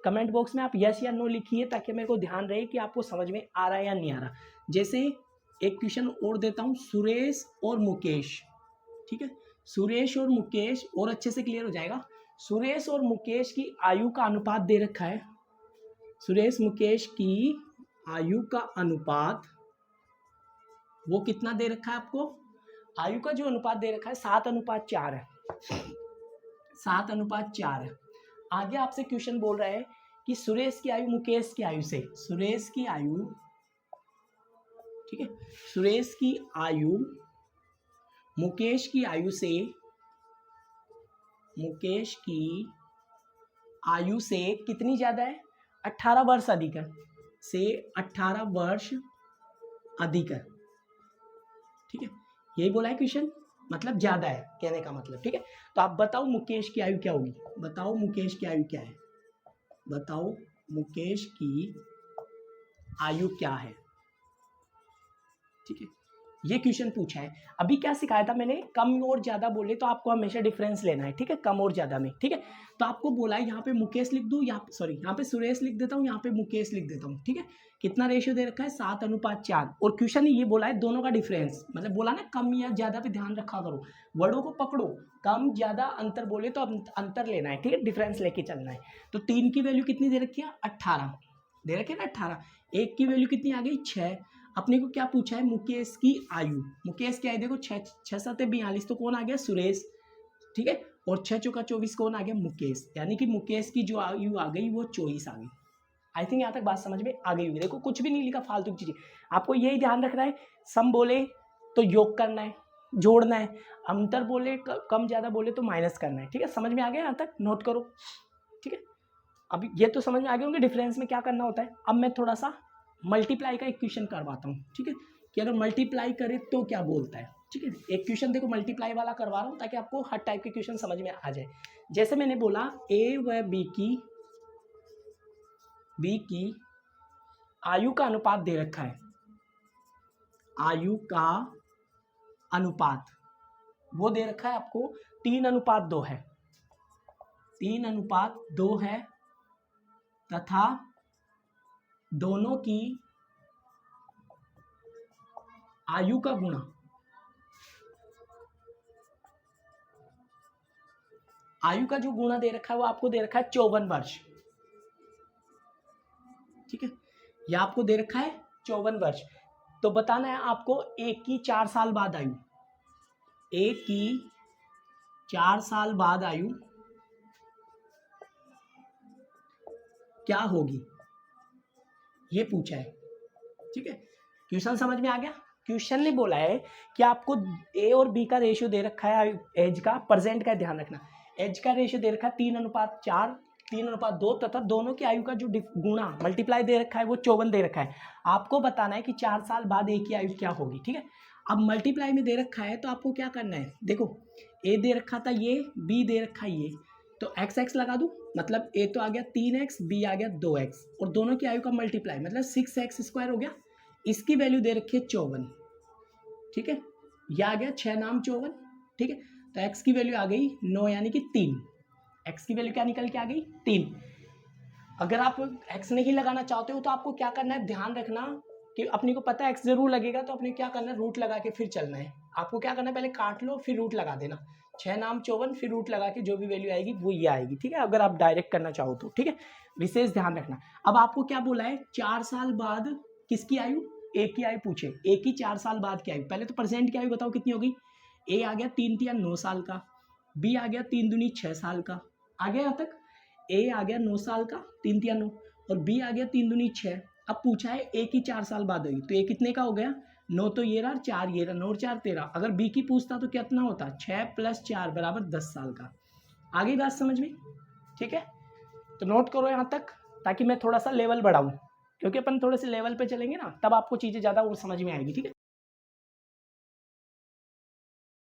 कमेंट बॉक्स में आप यस या नो लिखिए, ताकि मेरे को ध्यान रहे कि आपको समझ में आ रहा है या नहीं आ रहा। जैसे एक क्वेश्चन और देता हूँ, सुरेश और मुकेश। ठीक है, सुरेश और मुकेश, और अच्छे से क्लियर हो जाएगा। सुरेश और मुकेश की आयु का अनुपात दे रखा है, सुरेश मुकेश की आयु का अनुपात वो कितना दे रखा है आपको, आयु का जो अनुपात दे रखा है 7:4 है। 7:4 है। आगे आपसे क्वेश्चन बोल रहा है कि सुरेश की आयु मुकेश की आयु से, सुरेश की आयु, ठीक है, सुरेश की आयु मुकेश की आयु से, मुकेश की आयु से कितनी ज्यादा है, 18 वर्ष अधिक है, से 18 वर्ष अधिक है। ठीक है, यही बोला है क्वेश्चन, मतलब ज्यादा है कहने का मतलब। ठीक है, तो आप बताओ मुकेश की आयु क्या होगी, बताओ मुकेश की आयु क्या है, बताओ मुकेश की आयु क्या है। ठीक है, ये क्वेश्चन पूछा है। अभी क्या सिखाया था मैंने, कम और ज्यादा बोले तो आपको हमेशा डिफरेंस लेना है। ठीक है, कम और ज्यादा में। ठीक है, तो आपको बोला है यहाँ पे मुकेश लिख दूं, यहाँ पे सुरेश लिख देता हूँ, यहाँ पे मुकेश लिख देता हूँ। ठीक है, कितना रेशियो दे रखा है, 7:4। और क्वेश्चन ने ये बोला है दोनों का डिफरेंस, मतलब बोला ना कम या ज्यादा पे ध्यान रखा करो, वर्डों को पकड़ो, कम ज्यादा अंतर बोले तो अंतर लेना है। ठीक है, डिफरेंस लेके चलना है। तो 3 की वैल्यू कितनी दे रखी है, 18 दे रखी है ना, 18। एक की वैल्यू कितनी आ गई, 6। अपने को क्या पूछा है, मुकेश की आयु, मुकेश की आयु देखो 6 7 42, तो कौन आ गया, सुरेश। ठीक है, और 6 चौका 24 कौन आ गया, मुकेश। यानी कि मुकेश की जो आयु आ गई वो 24 आ गई। आई थिंक यहाँ तक बात समझ में आ गई होगी। देखो कुछ भी नहीं लिखा फालतू की चीजें, आपको यही ध्यान रखना है। सम बोले तो योग करना है, जोड़ना है। अंतर बोले कम ज्यादा बोले तो माइनस करना है। ठीक है, समझ में आ गया यहाँ तक, नोट करो। ठीक है, अभी ये तो समझ में आ गया होंगे डिफरेंस में क्या करना होता है। अब मैं थोड़ा सा मल्टीप्लाई का एक क्वेश्चन करवाता हूँ। ठीक है, कि अगर मल्टीप्लाई करे तो क्या बोलता है। ठीक है, एक क्वेश्चन देखो मल्टीप्लाई वाला करवा रहा हूँ, ताकि आपको हर टाइप के क्वेश्चन समझ में आ जाए। जैसे मैंने बोला ए व बी की आयु का अनुपात दे रखा है, आयु का अनुपात वो दे रखा है आपको 3:2 है, 3:2 है, तथा दोनों की आयु का गुणा आयु का जो गुणा दे रखा है वो आपको दे रखा है 54 वर्ष। ठीक है, ये आपको दे रखा है 54 वर्ष। तो बताना है आपको एक की 4 साल बाद आयु, एक की 4 साल बाद आयु क्या होगी, ये पूछा है। ठीक है, क्वेश्चन समझ में आ गया। क्वेश्चन ने बोला है कि आपको ए और बी का रेशियो दे रखा है, एज का, प्रेजेंट का ध्यान रखना, एज का रेशियो दे रखा है 3:4, 3:2 तथा दोनों की आयु का जो गुणा मल्टीप्लाई दे रखा है वो 54 दे रखा है। आपको बताना है कि 4 साल बाद ए की आयु क्या होगी। ठीक है, अब मल्टीप्लाई में दे रखा है तो आपको क्या करना है, देखो ए दे रखा था ये, बी दे रखा है ये, तो एक्स एक्स लगा दूँ, मतलब ए तो आ गया 3x, बी आ गया 2x, और दोनों की आयु का मल्टीप्लाई मतलब 6x² हो गया। इसकी वैल्यू दे रखी है 54। ठीक है, यह आ गया 6 नाम 54। ठीक है, तो x की वैल्यू आ गई 9 यानी कि 3। x की वैल्यू क्या निकल के आ गई 3। अगर आप x नहीं लगाना चाहते हो तो आपको क्या करना है, ध्यान रखना कि अपने को पता है x जरूर लगेगा, तो अपने क्या करना है, रूट लगा के फिर चलना है। आपको क्या करना है, पहले काट लो फिर रूट लगा देना, 6 नाम 54 फिर रूट लगा के जो भी वैल्यू आएगी वो ये आएगी। ठीक है, अगर आप डायरेक्ट करना चाहो तो। ठीक है, विशेष ध्यान रखना। अब आपको क्या बोला है, 4 साल बाद किसकी आयु, ए की आयु पूछे, ए की 4 साल बाद की आयु। पहले तो प्रेजेंट की आयु बताओ कितनी होगी, ए आ गया 3 9 साल का, बी आ गया 3 दूनी 6 साल का, आ गया यहाँ तक, ए आ गया 9 साल का, 3 9, और बी आ गया 3 दूनी 6। अब पूछा है ए की 4 साल बाद होगी, तो ए कितने का हो गया, 9 तो ये रहा, 4 ये रहा, 9 और 4 13। अगर बी की पूछता तो कितना होता, 6 + 4 = 10 साल का। आ गई बात समझ में। ठीक है, तो नोट करो यहाँ तक, ताकि मैं थोड़ा सा लेवल बढ़ाऊँ, क्योंकि अपन थोड़े से लेवल पे चलेंगे ना, तब आपको चीज़ें ज़्यादा और समझ में आएगी। ठीक है।